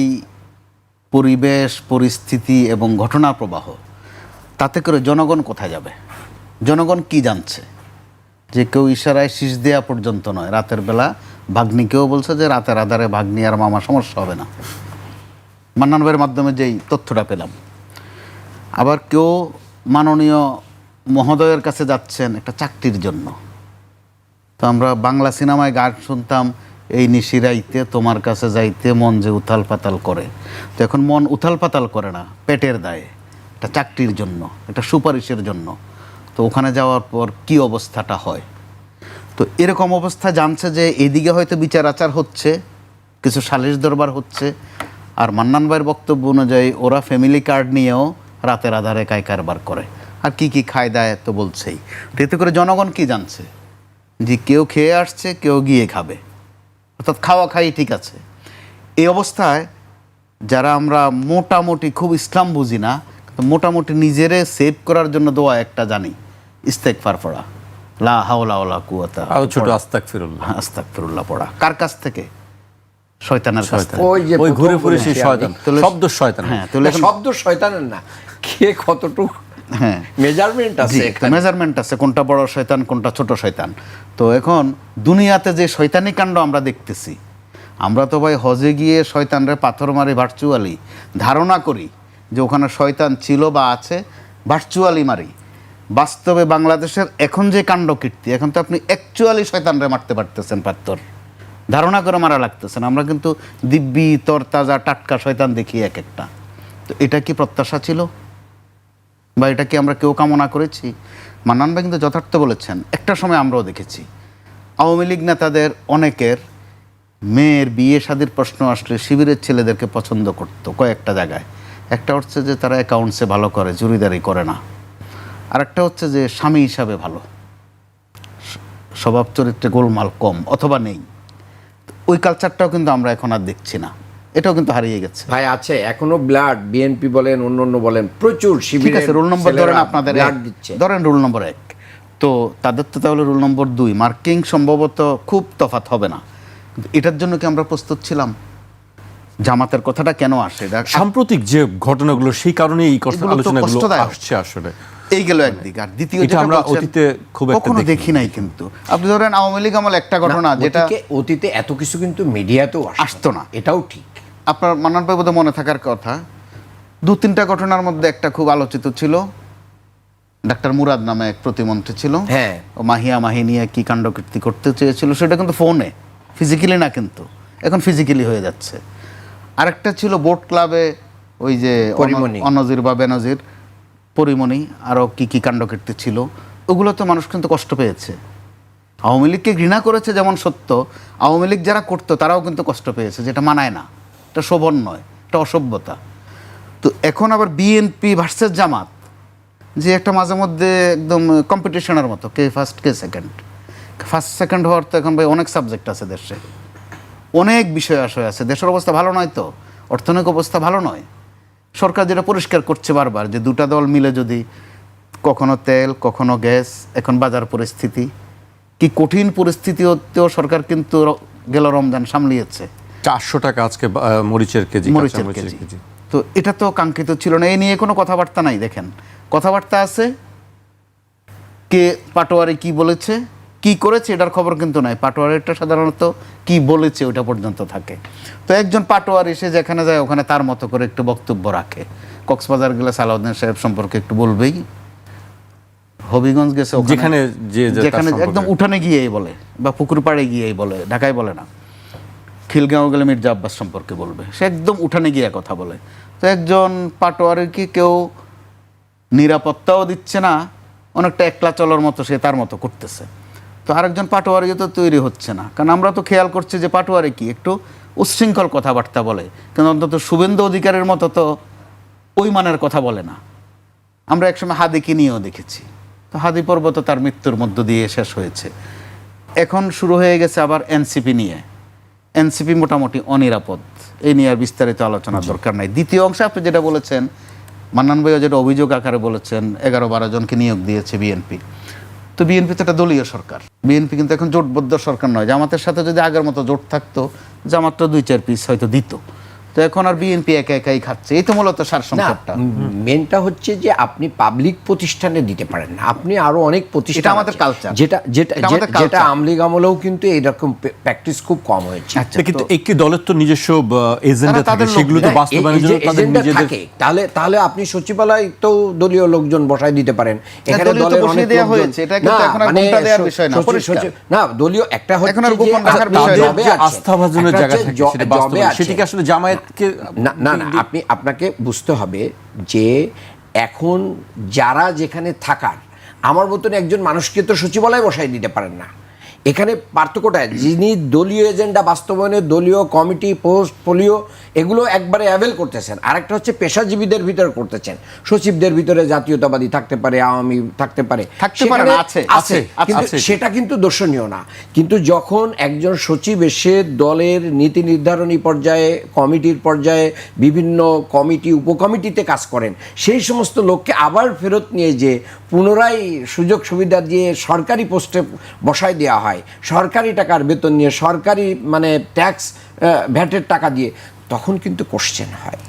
পরিবেশ, পরিস্থিতি এবং ঘটনা প্রবাহ, তাতে করে জনগণ কোথায় যাবে? জনগণ কি জানছে? যে কেউ ইশারায় শীষ দেওয়া পর্যন্ত নয়, রাতের বেলা ভাগ্নিকেও বলছে যে রাতের আধারে ভাগ্নি আর মামা সমস্যা হবে না, মান্নান ভাইয়ের মাধ্যমে যেই তথ্যটা পেলাম। আবার কেউ মাননীয় মহোদয়ের কাছে যাচ্ছেন একটা চাকরির জন্য। তো আমরা বাংলা সিনেমায় গান শুনতাম, এই নিশিরাইতে তোমার কাছে যাইতে মন যে উথাল পাতাল করে। তো এখন মন উথাল পাতাল করে না পেটের দায়ে, একটা চাকরির জন্য, একটা সুপারিশের জন্য। তো ওখানে যাওয়ার পর কি অবস্থাটা হয়? তো এরকম অবস্থা জানছে যে এদিকে হয়তো বিচার আচার হচ্ছে, কিছু সালিশ দরবার হচ্ছে, আর মান্নান ভাইয়ের বক্তব্য অনুযায়ী ওরা ফ্যামিলি কার্ড নিয়েও রাতের আধারে কারবার করে, আর কি কি খায় দায় তো বলছেই। তো এতে করে জনগণ কি জানছে? যে কেউ খেয়ে আসছে, কেউ গিয়ে খাবে, অর্থাৎ খাওয়া খাই ঠিক আছে। এই অবস্থায় যারা আমরা মোটামুটি খুব ইসলাম বুঝি না, তো মোটামুটি নিজেরে সেভ করার জন্য দোয়া একটা জানি, ইস্তেগফার পড়া, লা হাওলা ওয়ালা কুওয়াতা, আরো ছোট আস্তাগফিরুল্লাহ। আস্তাগফিরুল্লাহ পড়া। কার কাছ থেকে? শয়তানের কাছ থেকে। ওই ঘুরে ফিরে সেই বলেছি শয়তান, তাহলে- শব্দ শয়তান। হ্যাঁ, তাহলে এখন- শব্দ শয়তানের না, কে কতটুকু হ্যাঁ মেজারমেন্ট আছে এখানে। মেজারমেন্ট আছে কোনটা বড় শয়তান কোনটা ছোট শয়তান। তো এখন দুনিয়াতে যে শয়তানি কাণ্ড আমরা দেখতেছি, আমরা তো ভাই হজে গিয়ে শয়তানরে পাথর মারি ভার্চুয়ালি, ধারণা করি যে ওখানে শয়তান ছিল বা আছে, ভার্চুয়ালি মারি। বাস্তবে বাংলাদেশের এখন যে কাণ্ড কীর্তি, এখন তো আপনি অ্যাকচুয়ালি শয়তানরে মারতে পারতেছেন পাথর, ধারণা করে মারা লাগতেছেন। আমরা কিন্তু দিব্যি তরতাজা টাটকা শয়তান দেখি এক একটা। তো এটা কি প্রত্যাশা ছিল বা এটা কি আমরা কেউ কামনা করেছি? মান্নান ভাই কিন্তু যথার্থ বলেছেন। একটা সময় আমরাও দেখেছি আওয়ামী লীগ নেতাদের অনেকের মেয়ের বিয়ে শাদির প্রশ্ন আসলে শিবিরের ছেলেদেরকে পছন্দ করতো কয়েকটা জায়গায়। একটা হচ্ছে যে তারা অ্যাকাউন্টসে ভালো করে, জুরিদারি করে না। আর একটা হচ্ছে যে স্বামী হিসাবে ভালো, স্বভাব চরিত্রে গোলমাল কম অথবা নেই। ওই কালচারটাও কিন্তু আমরা এখন আর দেখছি না, এটাও কিন্তু হারিয়ে গেছে। ভাই আছে এখনো ব্লাড, বিএনপি বলেন অন্য বলেন প্রচুর ঠিক শিবিরের আছে, রোল নম্বর ধরেন আপনাদের ব্লাড এক, দিচ্ছে। ধরেন রোল নম্বর 1, তো তাদের তো তাহলে রোল নম্বর 2 মার্কিং সম্ভবত খুব তফাৎ হবে না। কিন্তু এটার জন্য কি আমরা প্রস্তুত ছিলাম? জামাতের কথাটা কেন আসে? সাম্প্রতিক যে ঘটনাগুলো, সেই কারণে এই এগুলো তো আলোচনাগুলো কষ্টদায়ক। আসছে আসলে। এই গেল একদিক। আর দ্বিতীয় এটা যেটা আমরা বলছেন, অতীতে খুব একটা কখনো দেখিনি। দেখি নাই। কিন্তু আপনি ধরেন আওয়ামী লীগ আমল একটা ঘটনা যেটা অতীতে এত কিছু কিন্তু মিডিয়াতেও আসতো না। এটাও ঠিক। আপনার মান্নান ভাই বোধহয় মনে থাকার কথা, 2-3টা ঘটনার মধ্যে একটা খুব আলোচিত ছিল। ডাক্তার মুরাদ নামে এক প্রতিমন্ত্রী ছিল, হ্যাঁ। ও মাহি নিয়ে কি কাণ্ডকীর্তি করতে চেয়েছিল, সেটা কিন্তু ফোনে, ফিজিক্যালি না, কিন্তু এখন ফিজিক্যালি হয়ে যাচ্ছে। আরেকটা ছিল বোট ক্লাবে ওই যে পরিমণি। অনজির বা বেনজির, পরিমণি, আরও কি কি কাণ্ডকীর্তি ছিল, ওগুলো তো মানুষ কিন্তু কষ্ট পেয়েছে। আওয়ামী লীগকে ঘৃণা করেছে যেমন সত্য, আওয়ামী লীগ যারা করতো তারাও কিন্তু কষ্ট পেয়েছে, যেটা মানায় না, এটা শোভন নয়, এটা অসভ্যতা। তো এখন আবার বিএনপি ভার্সেস জামাত, যে একটা মাঝে মধ্যে একদম কম্পিটিশনের মতো, কে ফার্স্ট কে সেকেন্ড। ফার্স্ট সেকেন্ড হওয়ার তো এখন ভাই অনেক সাবজেক্ট আছে দেশে, অনেক বিষয় আশয় আছে। দেশের অবস্থা ভালো নয়, তো অর্থনৈতিক অবস্থা ভালো নয়। সরকার যেটা পরিষ্কার করছে বারবার, যে দুটা দল মিলে যদি কখনো তেল কখনো গ্যাস, এখন বাজার পরিস্থিতি কি কঠিন পরিস্থিতিতেও সরকার কিন্তু গেল রমজান সামলিয়েছে। 400 টাকা আজকে মরিচের কেজি, মরিচের কেজি। তো এটা তো কাঙ্ক্ষিত ছিল না। এই নিয়ে কোনো কথাবার্তা নাই। দেখেন, কথাবার্তা আছে কে পাটোয়ারি কি বলেছে, কি করেছে, এটার খবর কিন্তু নাই। পাটোয়ারিটা সাধারণত কি বলেছে ওটা পর্যন্ত থাকে। তো একজন পাটোয়ারি সে যেখানে যায় ওখানে তার মতো করে একটু বক্তব্য রাখে। কক্সবাজার গেলে সালাউদ্দিন সাহেব সম্পর্কে একটু বলবেই, হবিগঞ্জ গেছে যেখানে যেখানে একদম উঠানে গিয়েই বলে, বা পুকুর পাড়ে গিয়েই বলে, ঢাকায় বলে না। খিলগাঁও গেলে মির্জা আব্বাস সম্পর্কে বলবে, সে একদম উঠানে গিয়ে কথা বলে। তো একজন পাটোয়ারিকে কেউ নিরাপত্তাও দিচ্ছে না, অনেকটা একলা চলার মতো সে তার মতো করতেছে। তো আরেকজন পাটোয়ারিও তো তৈরি হচ্ছে না, কারণ আমরা তো খেয়াল করছি যে পাটোয়ারি কি একটু উচ্ছৃঙ্খল কথাবার্তা বলে, কিন্তু অন্তত শুভেন্দু অধিকারের মতো তো ওই মানের কথা বলে না। আমরা একসময় হাদিকে নিয়েও দেখেছি, তো হাদি পর্ব তো তার মৃত্যুর মধ্য দিয়ে শেষ হয়েছে। এখন শুরু হয়ে গেছে আবার এনসিপি নিয়ে। এনসিপি মোটামুটি অনিরাপদ, এই নিয়ে আর বিস্তারিত আলোচনার দরকার নাই। দ্বিতীয় অংশে আপনি যেটা বলেছেন, মান্নান ভাইও যেটা অভিযোগ আকারে বলেছেন, 11-12 জনকে নিয়োগ দিয়েছে বিএনপি। তো বিএনপি তো একটা দলীয় সরকার, বিএনপি কিন্তু এখন জোটবদ্ধ সরকার নয়। জামাতের সাথে যদি আগের মতো জোট থাকতো, জামাত তো 2-4 পিস হয়তো দিত। তো এখন আর বিএনপি একা একাই খাচ্ছে, এই তো মূলত সারসংক্ষেপটা। মেনটা হচ্ছে যে আপনি পাবলিক প্রতিষ্ঠানে দিতে পারেন না, আপনি আরো অনেক প্রতিষ্ঠান, এটা আমাদের আছে। culture। যেটা যেটা এটা আমাদের যেটা culture। আমলিগ আমলেও কিন্তু এরকম প্র্যাকটিস খুব কম হয়েছে। আচ্ছা, কিন্তু একটি দলের তো নিজস্ব এজেন্ডা তারা থাকে, তাদের লোক সেগুলো তো দেয়। বাস্তবায়নের জন্য তাদের এজেন্ডা নিজেদের থাকে, তাহলে আপনি সচিবালয় তো দলীয় লোকজন বসায় দিতে পারেন। এখানে দলীয় তো দলের বসিয়ে অনেক দেয়া লোকজন- হয়েছে, এটা কিন্তু এখন আর গোপন দেওয়ার বিষয় না, পরিষ্কার। না, দলীয় একটা হচ্ছে এখন আর যে গোপন রাখার আপনি বিষয় না। জবে যে আছেন, আস্থাভাজনের একটা জায়গা হচ্ছে থাকে, সেটা জবে বাস্তবায়ন, আছেন। সেটি কি আসলে জামায়াতকে না, আপনাকে বুঝতে হবে যে এখন যারা যেখানে থাকার, আমার মতন একজন মানুষকে তো সচিবালয় বসাই দিতে পারেন না। এখানে পার্থক্যটা যিনি দলীয় এজেন্ডা বাস্তবায়নে দলীয় কমিটি পোর্টফোলিও এগুলো একবারে অ্যাভেল করতেছেন, আরেকটা হচ্ছে পেশাজীবীদের ভিতরে করতেছেন। সচিবদের ভিতরে জাতীয়তাবাদী থাকতে পারে, আওয়ামী থাকতে পারে, সেখানে না, আছে, কিন্তু সেটা কিন্তু দর্শনীয় না। কিন্তু যখন একজন সচিব এসে দলের নীতি নির্ধারণী পর্যায়ে, কমিটির পর্যায়ে, বিভিন্ন কমিটি উপকমিটিতে কাজ করেন, সেই সমস্ত লোককে আবার ফেরত নিয়ে যে পুনরায় সুযোগ সুবিধা দিয়ে সরকারি পোস্টে বসায় দেওয়া হয়, সরকারি টাকার বেতন নিয়ে, সরকারি মানে ট্যাক্স ভ্যাটের টাকা দিয়ে, তখন কিন্তু কোশ্চেন হয়।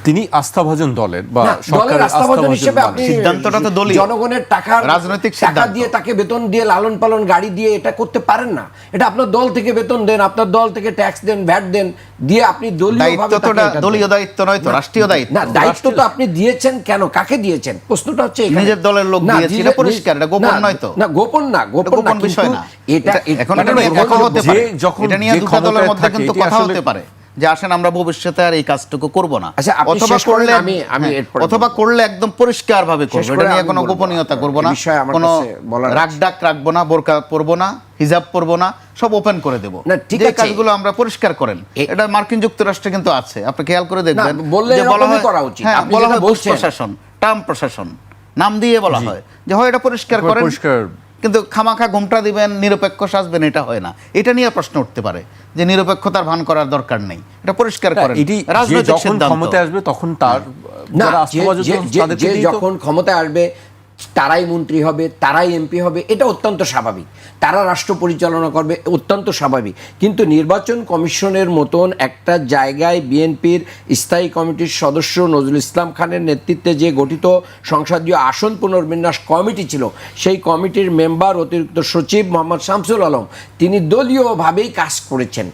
তিনি আস্থাভাজন দলের বা না, দলের সরকারের আস্থাভাজন হিসেবে আপনি সিদ্ধান্তটা তো দলীয়, জনগণের টাকা রাজনৈতিক টাকা সিদ্ধান্ত দিয়ে তাকে বেতন দিয়ে লালন পালন গাড়ি দিয়ে এটা করতে পারেন না। এটা আপনার দল থেকে বেতন দেন, আপনার দল থেকে ট্যাক্স দেন, ভ্যাট দেন, দিয়ে আপনি দলীয়ভাবে দায়িত্ব তো দলীয় দায়িত্ব নয় তো, রাষ্ট্রীয় দায়িত্ব। না, দায়িত্ব তো আপনি দিয়েছেন, কেন কাকে দিয়েছেন প্রশ্নটা হচ্ছে এখানে। নিজের দলের লোক না, দিয়েছে, এটা পরিষ্কার, এটা গোপন নয় তো। না, গোপন না, গোপন না, বিষয় কিন্তু না। এটা এখন এটা এটা নিয়ে গ্রহণযোগ্য। কথা হতে পারে, যখন এটা নিয়ে যে দুটো দলের ক্ষমতায় মধ্যে থাকে, কিন্তু এটি কথা আসলে- হতে পারে যে আসেন আমরা ভবিষ্যতে আর এই কাজটুকু করব না। আচ্ছা, আপনি অথবা শেষ করেন, করলে আমি এরপরে অথবা করলে একদম পরিষ্কার ভাবে করব, শেষ এটা করে নিয়ে আমি কোনো বলবো। গোপনীয়তা করব না, এই বিষয়ে আমার কোনো কাছে বলার আছে। রাগ ডাক রাখবো না, বোরকা পরবো না, হিজাব পরবো না, সব ওপেন করে দেব। না, ঠিক যে আছে। কাজগুলো আমরা পরিষ্কার করেন, এটা মার্কিন যুক্তরাষ্ট্রে কিন্তু আছে, আপনি খেয়াল করে দেখবেন। বললে যে বলা এরকমই হয়, করা উচিত। হ্যাঁ, আপনি বলা যেটা হয় বুশ বলছেন। প্রশাসন, টার্ম প্রশাসন নাম দিয়ে বলা হয় যে হয় এটা পরিষ্কার করেন, পরিষ্কার। কিন্তু খামাখা ঘুমটা দিবেন, নিরপেক্ষ সাজবেন, এটা হয় না। এটা নিয়ে প্রশ্ন উঠতে পারে যে নিরপেক্ষতার ভান করার দরকার নেই, এটা পরিষ্কার করেন। এটি রাজনৈতিক যখন সিদ্ধান্ত। ক্ষমতায় আসবে তখন তার না, যারা যে- আস্থাভাজন যে- যে- তাদেরকে যে দিয়েই তো- যখন ক্ষমতায় আসবে তারাই মন্ত্রী হবে, তারাই এমপি হবে, এটা অত্যন্ত স্বাভাবিক। তারা রাষ্ট্র পরিচালনা করবে, অত্যন্ত স্বাভাবিক। কিন্তু নির্বাচন কমিশনের মতন একটা জায়গায় বিএনপির স্থায়ী কমিটির সদস্য নজরুল ইসলাম খানের নেতৃত্বে যে গঠিত সংসদীয় আসন পুনর্বিন্যাস কমিটি ছিল, সেই কমিটির মেম্বার অতিরিক্ত সচিব মোহাম্মদ শামসুল আলম, তিনি দলীয়ভাবেই কাজ করেছেন।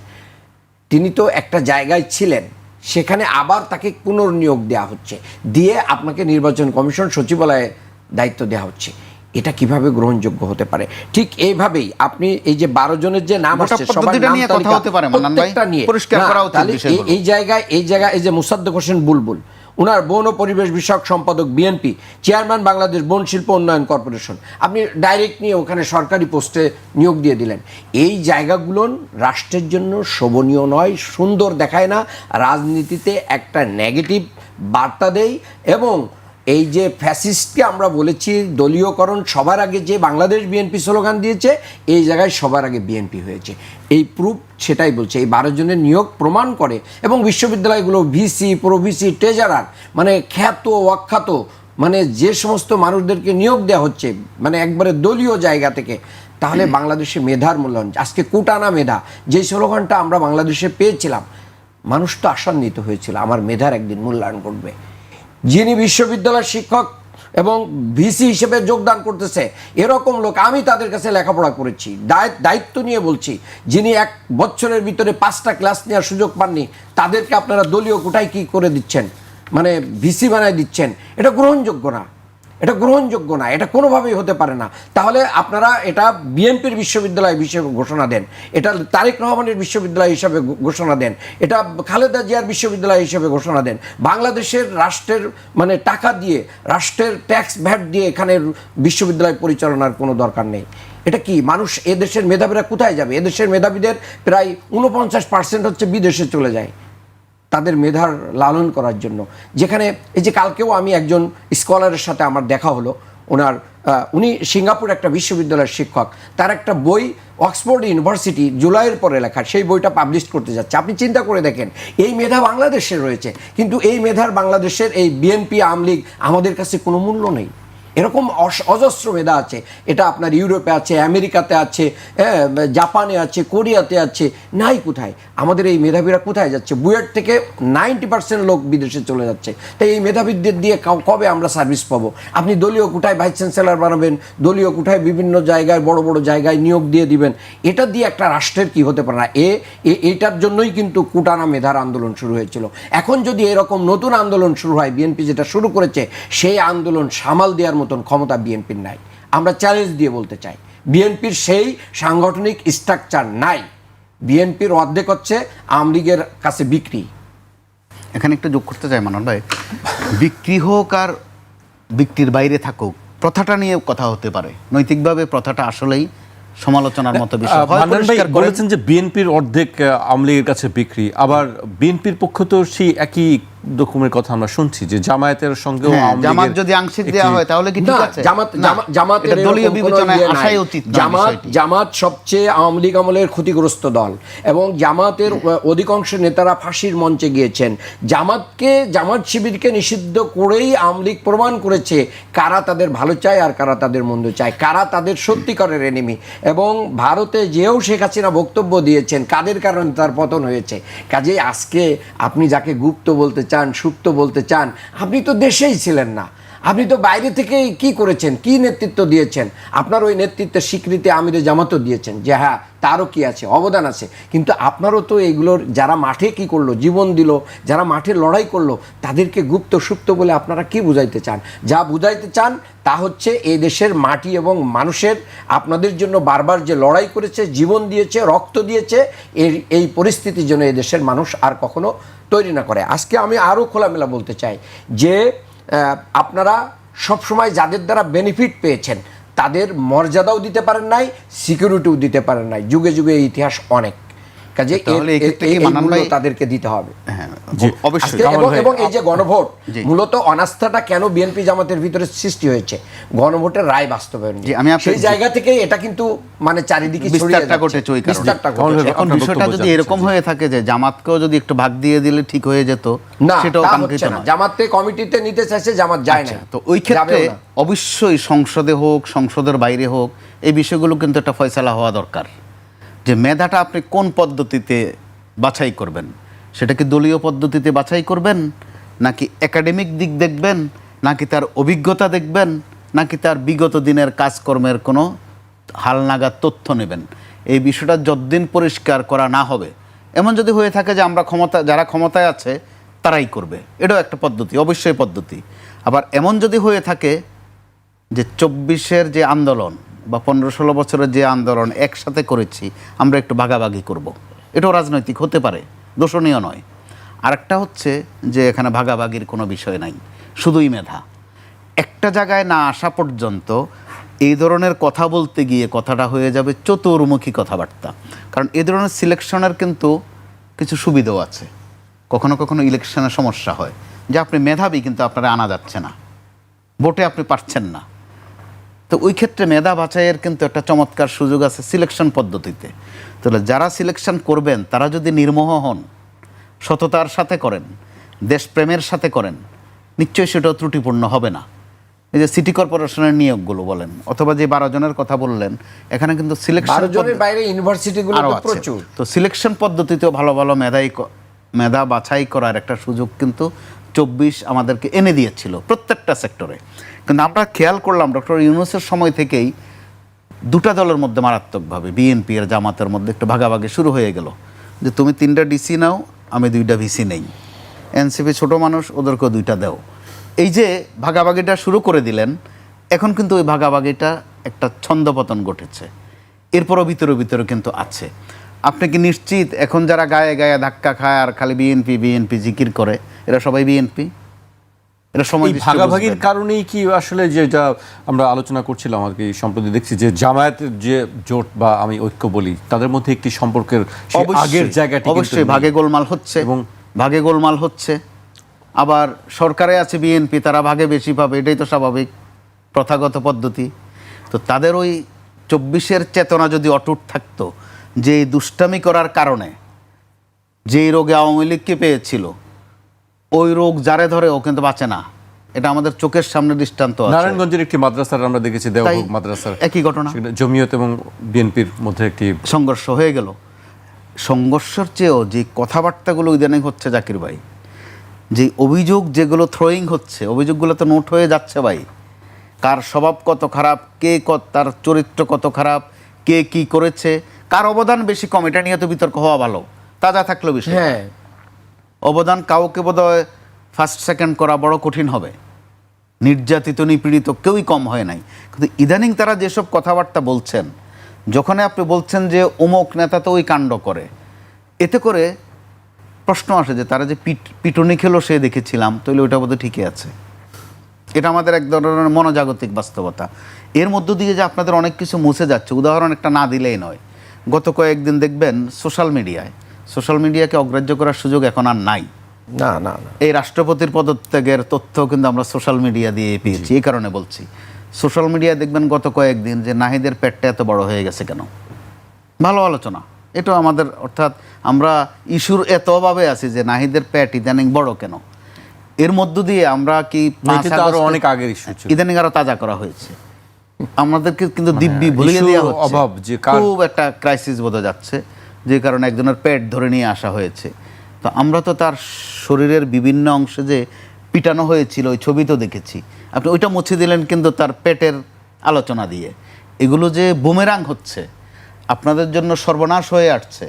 তিনি তো একটা জায়গায় ছিলেন, সেখানে আবার তাকে পুনর্নিয়োগ দেওয়া হচ্ছে, দিয়ে আপনাকে নির্বাচন কমিশন সচিবালয়ে দায়িত্ব দেওয়া হচ্ছে। এটা কিভাবে গ্রহণযোগ্য হতে পারে? ঠিক এইভাবেই আপনি এই যে 12 জনের যে নাম গোটা আসছে, সবার পদ্ধতিটা নাম নিয়ে কথা তালিকা হতে পারে, মান্নান ভাই। প্রত্যেকটা নিয়ে পরিষ্কার না, করা উচিত তাহলে বিষয়গুলো। এই জায়গায় এই যে মুসাদ্দেক হোসেন বুলবুল, উনার বন ও পরিবেশ বিষয়ক সম্পাদক বিএনপি, চেয়ারম্যান বাংলাদেশ বন শিল্প উন্নয়ন কর্পোরেশন, আপনি ডাইরেক্ট নিয়ে ওখানে সরকারি পোস্টে নিয়োগ দিয়ে দিলেন। এই জায়গাগুলো রাষ্ট্রের জন্য শোভনীয় নয়, সুন্দর দেখায় না, রাজনীতিতে একটা নেগেটিভ বার্তা দেয়। এবং এই যে ফ্যাসিস্টকে আমরা বলেছি দলীয়করণ, সবার আগে যে বাংলাদেশ বিএনপি স্লোগান দিয়েছে, এই জায়গায় সবার আগে বিএনপি হয়েছে। এই প্রুফ সেটাই বলছে। এই 12 জনের নিয়োগ প্রমাণ করে। এবং বিশ্ববিদ্যালয়গুলো ভিসি, প্রভিসি, ট্রেজারার, মানে খ্যাত অখ্যাত, মানে যে সমস্ত মানুষদেরকে নিয়োগ দেওয়া হচ্ছে মানে একবারে দলীয় জায়গা থেকে, তাহলে বাংলাদেশে মেধার মূল্যায়ন, আজকে কুটানা মেধা, যে স্লোগানটা আমরা বাংলাদেশে পেয়েছিলাম, মানুষ তো আশান্বিত হয়েছিল আমার মেধার একদিন মূল্যায়ন করবে। যিনি বিশ্ববিদ্যালয়ের শিক্ষক এবং ভিসি হিসেবে যোগদান করতেছে, এরকম লোক আমি তাদের কাছে লেখাপড়া করেছি, দায়িত্ব নিয়ে বলছি, যিনি 1 বছরের ভিতরে 5টা ক্লাস নেওয়ার সুযোগ পাননি, তাদেরকে আপনারা দলীয় কোটায় কি করে দিচ্ছেন, মানে ভিসি বানায় দিচ্ছেন। এটা গ্রহণযোগ্য না, এটা গ্রহণযোগ্য না, এটা কোনোভাবেই হতে পারে না। তাহলে আপনারা এটা বিএনপির বিশ্ববিদ্যালয় হিসেবে ঘোষণা দেন, এটা তারেক রহমানের বিশ্ববিদ্যালয় হিসেবে ঘোষণা দেন, এটা খালেদা জিয়ার বিশ্ববিদ্যালয় হিসেবে ঘোষণা দেন। বাংলাদেশের রাষ্ট্রের মানে টাকা দিয়ে, রাষ্ট্রের ট্যাক্স ভ্যাট দিয়ে এখানে বিশ্ববিদ্যালয় পরিচালনার কোনো দরকার নেই। এটা কি মানুষ, এদেশের মেধাবীরা কোথায় যাবে? এদেশের মেধাবীদের প্রায় 49% হচ্ছে বিদেশে চলে যায় তাদের মেধার লালন করার জন্য। যেখানে এই যে কালকেও আমি একজন স্কলারের সাথে আমার দেখা হলো, উনি সিঙ্গাপুর একটা বিশ্ববিদ্যালয়ের শিক্ষক, তার একটা বই অক্সফোর্ড ইউনিভার্সিটি জুলাইয়ের পরে লেখা, সেই বইটা পাবলিশ করতে যাচ্ছে। আপনি চিন্তা করে দেখেন, এই মেধা বাংলাদেশের রয়েছে, কিন্তু এই মেধার বাংলাদেশের এই বিএনপি আওয়ামী লীগ আমাদের কাছে কোনো মূল্য নেই। এরকম অজস্র মেধা আছে, এটা আপনার ইউরোপে আছে, আমেরিকাতে আছে, জাপানে আছে, কোরিয়াতে আছে, নাই কোথায়? আমাদের এই মেধাবীরা কোথায় যাচ্ছে? বুয়েট থেকে 90% লোক বিদেশে চলে যাচ্ছে। তাই এই মেধাবীদের দিয়ে কবে আমরা সার্ভিস পাবো? আপনি দলীয় কোটায় ভাইস চ্যান্সেলর বানাবেন, দলীয় কোটায় বিভিন্ন জায়গায় বড় বড় জায়গায় নিয়োগ দিয়ে দিবেন, এটা দিয়ে একটা রাষ্ট্রের কি হতে পারে না। এইটার জন্যই কিন্তু কুটানা মেধার আন্দোলন শুরু হয়েছিল। এখন যদি এরকম নতুন আন্দোলন শুরু হয়, বিএনপি যেটা শুরু করেছে, সেই আন্দোলন সামাল দেওয়ার মতন ক্ষমতা বিএনপির নাই। আমরা চ্যালেঞ্জ দিয়ে বলতে চাই, বিএনপির সেই সাংগঠনিক স্ট্রাকচার নাই। বিএনপির অর্ধেক হচ্ছে আওয়ামী লীগের কাছে বিক্রি। এখানে একটু যোগ করতে চাই মানন ভাই, বিক্রি হোক আর বিক্রির বাইরে থাকুক, প্রথাটা নিয়ে কথা হতে পারে। নৈতিকভাবে প্রথাটা আসলেই সমালোচনার মতো বিষয়। হয় মান্নান ভাই পরিষ্কার করেন। বলেছেন যে বিএনপির অর্ধেক আওয়ামী লীগের কাছে বিক্রি, আবার বিএনপির পক্ষ তো সেই একই রকমের কথা আমরা শুনছি যে জামায়াতের সঙ্গেও হ্যাঁ, আওয়ামী জামাত লীগের যদি আংশিক দেওয়া হয় তাহলে কি ঠিক না, আছে? জামাতের এটা দলীয় এরকম কোনো বিবেচনায় ইয়ে নাই। আসাই উচিত নয় বিষয়টি। জামাত সবচেয়ে আওয়ামী লীগ আমলের ক্ষতিগ্রস্ত দল এবং জামাতের অধিকাংশ নেতারা ফাঁসির মঞ্চে গিয়েছেন। জামাত শিবিরকে নিষিদ্ধ করেই আওয়ামী লীগ প্রমাণ করেছে কারা তাদের ভালো চায় আর কারা তাদের মন্দ চায়, কারা তাদের সত্যিকারের এনিমি। এবং ভারতে যেও শেখ হাসিনা বক্তব্য দিয়েছেন কাদের কারণে তার পতন হয়েছে। কাজেই আজকে আপনি যাকে গুপ্ত বলতে চান, সুপ্ত বলতে চান, আপনি তো দেশেই ছিলেন না, আপনি তো বাইরে থেকে কি করেছেন, কি নেতৃত্ব দিয়েছেন। আপনার ওই নেতৃত্বের স্বীকৃতি আমিরে জামাতও দিয়েছেন যে হ্যাঁ তারও কি আছে, অবদান আছে। কিন্তু আপনারও তো এইগুলোর যারা মাঠে কি করলো, জীবন দিল, যারা মাঠে লড়াই করলো, তাদেরকে গুপ্ত সুপ্ত বলে আপনারা কি বুঝাইতে চান? যা বুঝাইতে চান তা হচ্ছে এই দেশের মাটি এবং মানুষের আপনাদের জন্য বারবার যে লড়াই করেছে, জীবন দিয়েছে, রক্ত দিয়েছে, এই পরিস্থিতির জন্য এই দেশের মানুষ আর কখনো তৈরি না করে। আজকে আমি আরও খোলামেলা বলতে চাই যে আপনারা সবসময় যাদের দ্বারা বেনিফিট পেয়েছেন তাদের মর্যাদাও দিতে পারেন নাই, সিকিউরিটিও দিতে পারেন নাই। যুগে যুগে এই ইতিহাস অনেক, কাজে তাহলে এই ক্ষেত্রে কি এই মান্নান মূল্য ভাই তাদেরকে দিতে হবে। হ্যাঁ, জি, অবশ্যই। আজকে এবং এই যে গণভোট, জি। মূলত অনাস্থাটা কেন বিএনপি জামাতের ভিতরে সৃষ্টি হয়েছে, গণভোটের রায় বাস্তবায়ন নিয়ে। জি, আমি আপনাকে- সেই জায়গা থেকে এটা কিন্তু মানে চারিদিকে ছড়িয়ে বিস্তারটা যাচ্ছে। ঘটেছে ওই কারণে। বিস্তারটা কারণ ঘটেছে। এখন আপনার বিষয়টা বক্তব্য যদি জানতে এরকম চাই। হয়ে থাকে যে জামাতকেও যদি একটু ভাগ দিয়ে দিলে ঠিক হয়ে যেত, না, সেটাও তা কাঙ্ক্ষিত হচ্ছে না। নয়। জামাতে কমিটিতে নিতে চাইছে, জামাত যায় না। আচ্ছা, তো ওই ক্ষেত্রে যাবেও না। অবশ্যই সংসদে হোক, সংসদের বাইরে হোক, এই বিষয়গুলো কিন্তু একটা ফয়সালা হওয়া দরকার যে মেধাটা আপনি কোন পদ্ধতিতে বাছাই করবেন। সেটা কি দলীয় পদ্ধতিতে বাছাই করবেন, নাকি একাডেমিক দিক দেখবেন, নাকি তার অভিজ্ঞতা দেখবেন, নাকি তার বিগত দিনের কাজকর্মের কোনো হালনাগাদ তথ্য নেবেন। এই বিষয়টা যতদিন পরিষ্কার করা না হবে, এমন যদি হয়ে থাকে যে আমরা যারা ক্ষমতায় আছে তারাই করবে, এটাও একটা পদ্ধতি, অবশ্যই পদ্ধতি। আবার এমন যদি হয়ে থাকে যে 24-এর যে আন্দোলন বা 15-16 বছরের যে আন্দোলন একসাথে করেছি, আমরা একটু ভাগাভাগি করব, এটাও রাজনৈতিক হতে পারে, দোষণীয় নয়। আরেকটা হচ্ছে যে এখানে ভাগাভাগির কোনো বিষয় নাই, শুধুই মেধা। একটা জায়গায় না আসা পর্যন্ত এই ধরনের কথা বলতে গিয়ে কথাটা হয়ে যাবে চতুর্মুখী কথাবার্তা। কারণ এই ধরনের সিলেকশনের কিন্তু কিছু সুবিধাও আছে। কখনো কখনো ইলেকশনের সমস্যা হয় যে আপনি মেধাবী কিন্তু আপনারা আনা যাচ্ছে না, ভোটে আপনি পারছেন না। তো ওই ক্ষেত্রে মেধা বাছাইয়ের কিন্তু একটা চমৎকার সুযোগ আছে সিলেকশন পদ্ধতিতে। তাহলে যারা সিলেকশন করবেন তারা যদি নির্মোহ হন, সততার সাথে করেন, দেশপ্রেমের সাথে করেন, নিশ্চয়ই সেটাও ত্রুটিপূর্ণ হবে না। এই যে সিটি কর্পোরেশনের নিয়োগগুলো বলেন, অথবা যে 12 জনের কথা বললেন, এখানে কিন্তু 12 জনের বাইরে ইউনিভার্সিটিগুলো আরও তো আছে। প্রচুর। তো সিলেকশন পদ্ধতিতেও ভালো ভালো মেধা বাছাই করার একটা সুযোগ কিন্তু 24 আমাদেরকে এনে দিয়েছিল প্রত্যেকটা সেক্টরে। কিন্তু আমরা খেয়াল করলাম ডক্টর ইউনূসের সময় থেকেই দুটা দলের মধ্যে মারাত্মকভাবে বিএনপি আর জামাতের মধ্যে একটু ভাগাভাগি শুরু হয়ে গেল যে তুমি 3টা ডিসি নাও, আমি 2টা ভিসি নেই, এনসিপি ছোট মানুষ, ওদেরকেও 2টা দাও। এই যে ভাগাভাগিটা শুরু করে দিলেন, এখন কিন্তু ওই ভাগাভাগিটা একটা ছন্দপতন ঘটেছে। এরপরও ভিতরে ভিতরে কিন্তু আছে। আপনি কি নিশ্চিত এখন যারা গায়ে গায়ে ধাক্কা খায় আর খালি বিএনপি বিএনপি জিকির করে, এরা সবাই বিএনপি? এরা সময় এই ভাগাভাগির কারণেই কি আসলে যেটা আমরা আলোচনা করছিলাম আর কি, সম্প্রতি দেখছি যে জামায়াতের যে জোট বা আমি ঐক্য বলি, তাদের মধ্যে একটি সম্পর্কের সেই আগের জায়গাটি কিন্তু অবশ্যই নেই। ভাগে গোলমাল হচ্ছে এবং ভাগে গোলমাল হচ্ছে। আবার সরকারে আছে বিএনপি, তারা ভাগে বেশি পাবে, এটাই তো স্বাভাবিক প্রথাগত পদ্ধতি। তো তাদের ওই 24-এর চেতনা যদি অটুট থাকতো, যে এই দুষ্টামি করার কারণে যেই রোগে আওয়ামী লীগকে পেয়েছিল, ওই রোগ যারে ধরে ও কিন্তু বাঁচে না। এটা আমাদের চোখের সামনে দৃষ্টান্ত আছে। নারায়ণগঞ্জের একটি মাদ্রাসার আমরা দেখেছি, দেওভোগ মাদ্রাসার একই ঘটনা, সেখানে জমিয়ত এবং বিএনপির মধ্যে একটি সংঘর্ষ হয়ে গেল। সংঘর্ষের চেয়েও যে কথাবার্তাগুলো ইদানিং হচ্ছে জাকির ভাই, যে অভিযোগ যেগুলো থ্রোয়িং হচ্ছে, অভিযোগগুলো তো নোট হয়ে যাচ্ছে ভাই। কার স্বভাব কত খারাপ, তার চরিত্র কত খারাপ, কে কি করেছে, কার অবদান বেশি কম, এটা নিয়ে তো বিতর্ক হওয়া ভালো, তাজা থাকলো বিষয়। হ্যাঁ, অবদান কাউকে বোধহয় ফার্স্ট সেকেন্ড করা বড় কঠিন হবে। নির্যাতিত নিপীড়িত কেউই কম হয় নাই। কিন্তু ইদানিং তারা যেসব কথাবার্তা বলছেন, যখন আপনি বলছেন যে অমুক নেতা তো ওই কাণ্ড করে, এতে করে প্রশ্ন আসে যে তারা যে পিটুনি খেলো সে দেখেছিলাম, তাহলে ওইটা বোধহয় ঠিকই আছে। এটা আমাদের এক ধরনের মনোজাগতিক বাস্তবতা। এর মধ্য দিয়ে যে আপনাদের অনেক কিছু মুছে যাচ্ছে, উদাহরণ একটা না দিলেই নয়। গত কয়েকদিন দেখবেন সোশ্যাল মিডিয়াকে অগ্রাহ্য করার সুযোগ এখন আর নাই। না না না, এই রাষ্ট্রপতির পদত্যাগের তথ্য কিন্তু আমরা সোশ্যাল মিডিয়া দিয়ে পেয়েছি। এই কারণে বলছি, সোশ্যাল মিডিয়া দেখবেন গত কয়েকদিন যে নাহিদের পেটটা এত বড় হয়ে গেছে কেন, ভালো আলোচনা। এটা আমাদের, অর্থাৎ আমরা ইস্যুর এত অভাবে আছি যে নাহিদের পেট ইদানিং বড় কেন। এর মধ্য দিয়ে আমরা কি অনেক আগের ইস্যু ইদানিং আরো তাজা করা হয়েছে। আমাদেরকে কিন্তু দিব্যি ভুলিয়ে দেওয়া হচ্ছে, অভাব যে খুব একটা ক্রাইসিস বোঝা যাচ্ছে, যে কারণে একজনের পেট ধরে নিয়ে আসা হয়েছে। তো আমরা তো তার শরীরের বিভিন্ন অংশে যে পিটানো হয়েছিল ওই ছবি তো দেখেছি। আপনি ওইটা মুছে দিলেন কিন্তু তার পেটের আলোচনা দিয়ে। এগুলো যে বুমেরাং হচ্ছে, আপনাদের জন্য সর্বনাশ হয়ে আসছে।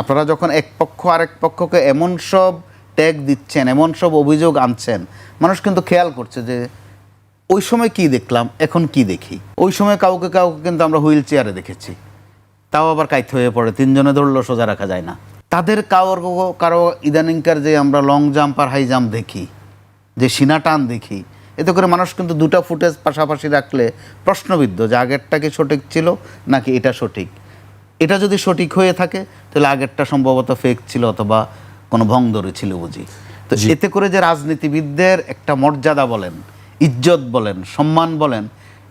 আপনারা যখন এক পক্ষ আরেক পক্ষকে এমন সব ট্যাগ দিচ্ছেন, এমন সব অভিযোগ আনছেন, মানুষ কিন্তু খেয়াল করছে যে ওই সময় কি দেখলাম, এখন কি দেখি। ওই সময় কাউকে কিন্তু আমরা হুইল চেয়ারে দেখেছি, তাও আবার কাইত হয়ে পড়ে, তিনজনে ধরলেও সোজা রাখা যায় না। তাদের কারো ইদানিংকার যে আমরা লং জাম্প আর হাই জাম্প দেখি, যে সিনা টান দেখি, এতে করে মানুষ কিন্তু দুটা ফুটেজ পাশাপাশি রাখলে প্রশ্নবিদ্ধ যে আগেরটা কি সঠিক ছিল নাকি এটা সঠিক। এটা যদি সঠিক হয়ে থাকে তাহলে আগেরটা সম্ভবত ফেক ছিল অথবা কোনো ভংদরে ছিল বুঝি। তো এতে করে যে রাজনীতিবিদদের একটা মর্যাদা বলেন, ইজ্জত বলেন, সম্মান বলেন,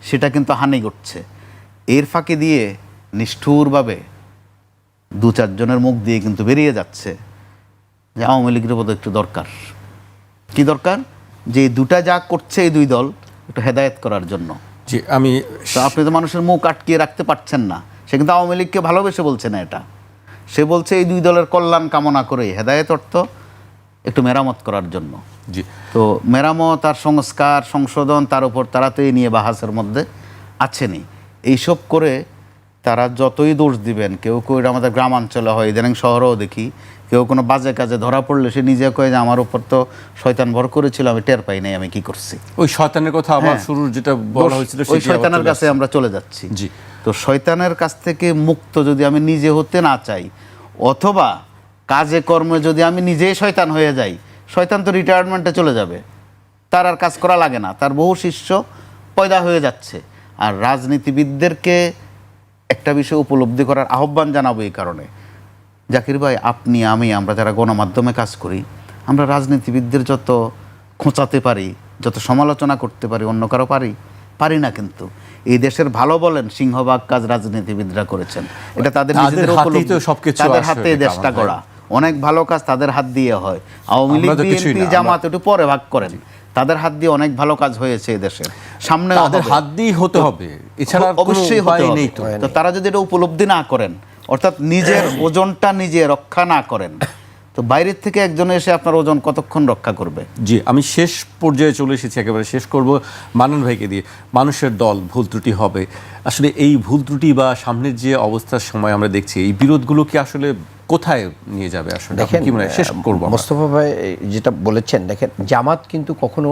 সেটা কিন্তু হানি ঘটছে। এর ফাঁকে দিয়ে নিষ্ঠুরভাবে দু চারজনের মুখ দিয়ে কিন্তু বেরিয়ে যাচ্ছে যে আওয়ামী লীগের বোধহয় একটু দরকার। কি দরকার? যে দুটা যা করছে এই দুই দল একটু হেদায়েত করার জন্য। জি, আমি তো আপনি তো মানুষের মুখ আটকিয়ে রাখতে পারছেন না। সে কিন্তু আওয়ামী লীগকে ভালোবেসে বলছে না এটা, সে বলছে এই দুই দলের কল্যাণ কামনা করে হেদায়েত অর্থ একটু মেরামত করার জন্য। জি, তো মেরামত আর সংস্কার সংশোধন তার উপর তারা তো এই নিয়ে বাহাসের মধ্যে আছেনি। এইসব করে তারা যতই দোষ দিবেন, কেউ কেউ এটা আমাদের গ্রামাঞ্চলে হয়, ইদানিং শহরেও দেখি, কেউ কোনো বাজে কাজে ধরা পড়লে সে নিজে কয়ে যে আমার উপর তো শয়তান ভর করেছিল, আমি টের পাই নাই আমি কি করছি। ওই শয়তানের কথা আবার শুরুর যেটা বলা হয়েছিল ওই শয়তানের কাছে আমরা চলে যাচ্ছি। জি, তো শয়তানের কাছ থেকে মুক্ত যদি আমি নিজে হতে না চাই, অথবা কাজে কর্মে যদি আমি নিজেই শয়তান হয়ে যাই, শয়তান তো রিটায়ারমেন্টে চলে যাবে, তার আর কাজ করা লাগে না, তার বহু শিষ্য পয়দা হয়ে যাচ্ছে। আর রাজনীতিবিদদেরকে একটা বিষয় উপলব্ধি করার আহ্বান জানাবো এই কারণে, জাকির ভাই, আপনি আমি আমরা যারা গণমাধ্যমে কাজ করি, আমরা রাজনীতিবিদদের যত খোঁচাতে পারি, যত সমালোচনা করতে পারি, অন্য কারো পারি না। কিন্তু এই দেশের ভালো বলেন সিংহভাগ কাজ রাজনীতিবিদরা করেছেন। এটা তাদের নিজেদের উপলব্ধি, তাদের হাতে দেশটা গড়া। অনেক ভালো কাজ তাদের হাত দিয়ে হয়। আওয়ামী লীগ, বিএনপি, জামাত একটু পরে ভাগ করেন, তাদের হাত দিয়ে অনেক ভালো কাজ হয়েছে এই দেশে, সামনে তাদের হাত দিয়ে হতে হবে, এছাড়া অবশ্যই হতে হবে। তো তারা যদি এটা উপলব্ধি না করেন, অর্থাৎ নিজের ওজনটা নিজে রক্ষা না করেন, তো বাইরের থেকে একজন এসে আপনার ওজন কতক্ষণ রক্ষা করবে? জি, আমি শেষ পর্যায়ে চলে এসেছি, একেবারে শেষ করব মান্নান ভাইকে দিয়ে। মানুষের দল, ভুল ত্রুটি হবে। আসলে এই ভুল ত্রুটি বা সামনের যে অবস্থার সময় আমরা দেখছি, এই বিরোধগুলো কি আসলে কোথায় নিয়ে যাবে? আসলে দেখেন, কি মনে হয় শেষ করবো? মোস্তফা ভাই যেটা বলেছেন, দেখেন, জামাত কিন্তু কখনো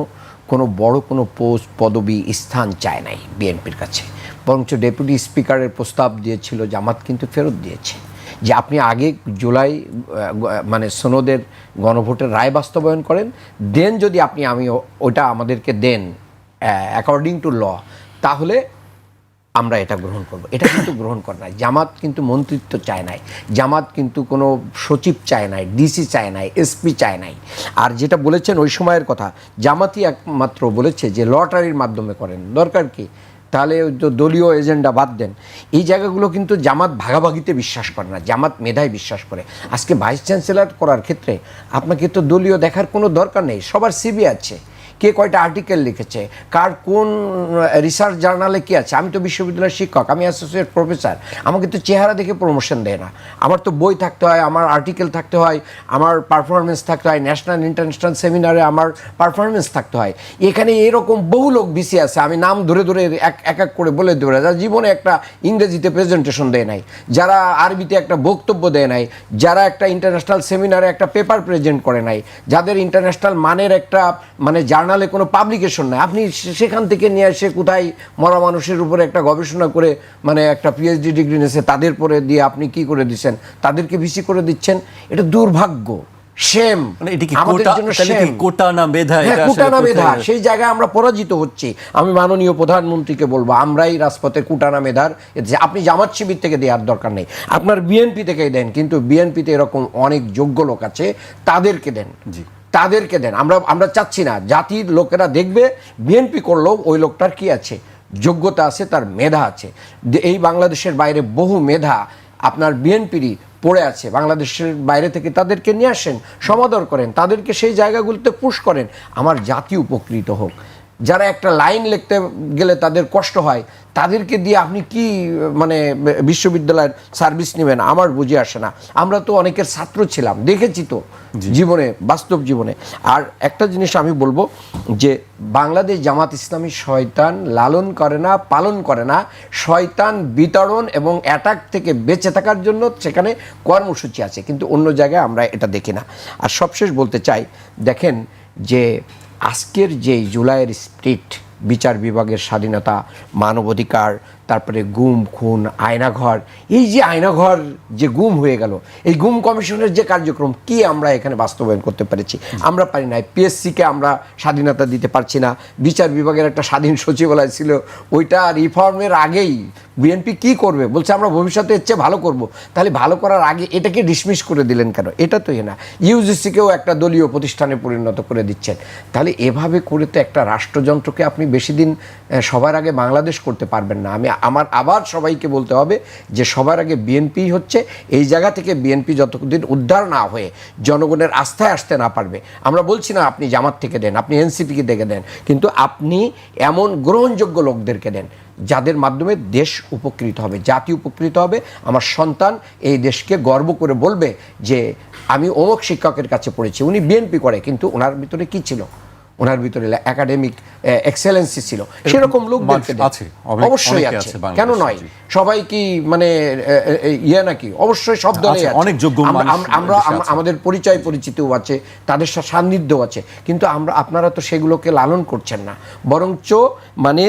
কোনো বড় কোনো পোস্ট, পদবি, স্থান চায় নাই বিএনপির কাছে, বরঞ্চ ডেপুটি স্পিকারের প্রস্তাব দিয়েছিল, জামাত কিন্তু ফেরত দিয়েছে যে আপনি আগে জুলাই মানে সনদের গণভোটের রায় বাস্তবায়ন করেন, দেন যদি আমি ওটা আমাদেরকে দেন অ্যাকর্ডিং টু ল, তাহলে আমরা এটা গ্রহণ করব। এটা কিন্তু গ্রহণ করে নাই। জামাত কিন্তু মন্ত্রিত্ব চায় নাই, জামাত কিন্তু কোনো সচিব চায় নাই, ডিসি চায় নাই, এসপি চায় নাই। আর যেটা বলেছেন ওই সময়ের কথা, জামাতই একমাত্র বলেছে যে লটারির মাধ্যমে করেন, দরকার কি, তাহলে দলীয় এজেন্ডা বাদ দেন। এই জায়গাগুলো কিন্তু জামাত ভাগাভাগিতে বিশ্বাস করে না, জামাত মেধায় বিশ্বাস করে। আজকে ভাইস চ্যান্সেলর করার ক্ষেত্রে আপনাকে তো দলীয় দেখার কোনো দরকার নেই, সবার সিভি আছে, কে কয়টা আর্টিকেল লিখেছে, কার কোন রিসার্চ জার্নালে কী আছে। আমি তো বিশ্ববিদ্যালয়ের শিক্ষক, আমি অ্যাসোসিয়েট প্রফেসর, আমাকে তো চেহারা দেখে প্রমোশন দেয় না। আমার তো বই থাকতে হয়, আমার আর্টিকেল থাকতে হয়, আমার পারফরমেন্স থাকতে হয়, ন্যাশনাল ইন্টারন্যাশনাল সেমিনারে আমার পারফরমেন্স থাকতে হয়। এখানে এরকম বহু লোক বিসি আছে, আমি নাম ধরে ধরে এক এক করে বলে দেবো, যারা জীবনে একটা ইংরেজিতে প্রেজেন্টেশন দেয় নাই, যারা আরবিতে একটা বক্তব্য দেয় নাই, যারা একটা ইন্টারন্যাশনাল সেমিনারে একটা পেপার প্রেজেন্ট করে নাই, যাদের ইন্টারন্যাশনাল মানের একটা মানে জার্নালে কোনো পাবলিকেশন নাই, আপনি সেখান থেকে নিয়ে এসে কোথায় মরা মানুষের উপরে একটা গবেষণা করে মানে একটা পিএইচডি ডিগ্রি নিয়েছে, তাদের পরে দিয়ে আপনি কি করে দিচ্ছেন, তাদেরকে ভিসি করে দিচ্ছেন। এটা দুর্ভাগ্য। শেম, মানে এটা কি আমাদের কোটা, জন্য তাহলে কি shame। কোটা না মেধা? হ্যাঁ, এটা কুটা আসলে না কোথায় মেধা, গেছে? সেই জায়গায় আমরা পরাজিত হচ্ছি। আমি মাননীয় প্রধানমন্ত্রীকে বলবো, আমরাই রাজপথে কুটা না মেধার, আপনি জামাত শিবির থেকে দেওয়ার দরকার নেই, আপনার বিএনপি থেকেই দেন, কিন্তু বিএনপিতে এরকম অনেক যোগ্য লোক আছে, তাদেরকে দেন, তাদেরকে দেন। আমরা চাচ্ছি না জাতির লোকেরা দেখবে বিএনপি করলেও ওই লোকটার কি আছে, যোগ্যতা আছে, তার মেধা আছে। এই বাংলাদেশের বাইরে বহু মেধা আপনার বিএনপিরই পড়ে আছে, বাংলাদেশের বাইরে থেকে তাদেরকে নিয়ে আসেন, সমাদর করেন, তাদেরকে সেই জায়গাগুলোতে পুশ করেন, আমার জাতি উপকৃত হোক। যারা একটা লাইন লিখতে গেলে তাদের কষ্ট হয়, তাদেরকে দিয়ে আপনি কি মানে বিশ্ববিদ্যালয়ের সার্ভিস নেবেন, আমার বুঝে আসে না। আমরা তো অনেকের ছাত্র ছিলাম, দেখেছি তো জীবনে, বাস্তব জীবনে। আর একটা জিনিস আমি বলবো যে বাংলাদেশ জামাত ইসলামী শয়তান লালন করে না, পালন করে না, শয়তান বিতরণ এবং অ্যাটাক থেকে বেঁচে থাকার জন্য সেখানে কর্মসূচি আছে, কিন্তু অন্য জায়গায় আমরা এটা দেখি না। আর সবশেষ বলতে চাই, দেখেন যে আজকের যে জুলাইয়ের স্পিরিট, বিচার বিভাগের স্বাধীনতা, মানবাধিকার, তারপরে গুম খুন, আয়নাঘর, এই যে আয়নাঘর যে গুম হয়ে গেল, এই গুম কমিশনের যে কার্যক্রম কি আমরা এখানে বাস্তবায়ন করতে পেরেছি? আমরা পারি না। পিএসসিকে আমরা স্বাধীনতা দিতে পারছি না। বিচার বিভাগের একটা স্বাধীন সচিবালয় ছিল, ওইটা রিফর্মের আগেই বিএনপি কি করবে বলছে, আমরা ভবিষ্যতে এর চেয়ে ভালো করব। তাহলে ভালো করার আগে এটাকে ডিসমিস করে দিলেন কেন? এটা তো না। ইউজিসিকেও একটা দলীয় প্রতিষ্ঠানে পরিণত করে দিচ্ছেন। তাহলে এভাবে করে তো একটা রাষ্ট্রযন্ত্রকে আপনি বেশি দিন সবার আগে বাংলাদেশ করতে পারবেন না। আমার আবার সবাইকে বলতে হবে যে সবার আগে বিএনপি হচ্ছে, এই জায়গা থেকে বিএনপি যতদিন উদ্ধার না হয়ে জনগণের আস্থায় আসতে না পারবে, আমরা বলছি না আপনি জামাত থেকে দেন, আপনি এনসিপিকে থেকে দেন, কিন্তু আপনি এমন গ্রহণযোগ্য লোকদেরকে দেন যাদের মাধ্যমে দেশ উপকৃত হবে, জাতি উপকৃত হবে। আমার সন্তান এই দেশকে গর্ব করে বলবে যে আমি অমুক শিক্ষকের কাছে পড়েছি, উনি বিএনপি করে, কিন্তু ওনার ভিতরে কি ছিল? ওনার ভিতরে একাডেমিক এক্সেলেন্সি ছিল। সেরকম লোকদেরকে আছে, অবশ্যই অনেকে আছে, বাংলাদেশে, কেন নয়? সবাই কি মানে ইয়ে নাকি? অবশ্যই সব দলে আছে, অনেক যোগ্য মানুষ আমরা দেশে আছে। আমাদের পরিচয় পরিচিতিও আছে, তাদের সাথে সান্নিধ্যও আছে, কিন্তু আপনারা তো সেগুলোকে লালন করছেন না, বরঞ্চ মানে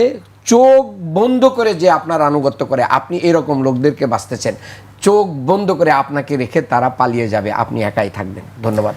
চোখ বন্ধ করে যে আপনার আনুগত্য করে, আপনি এরকম লোকদেরকে বাঁচতেছেন। চোখ বন্ধ করে আপনাকে রেখে তারা পালিয়ে যাবে, আপনি একাই থাকবেন। ধন্যবাদ।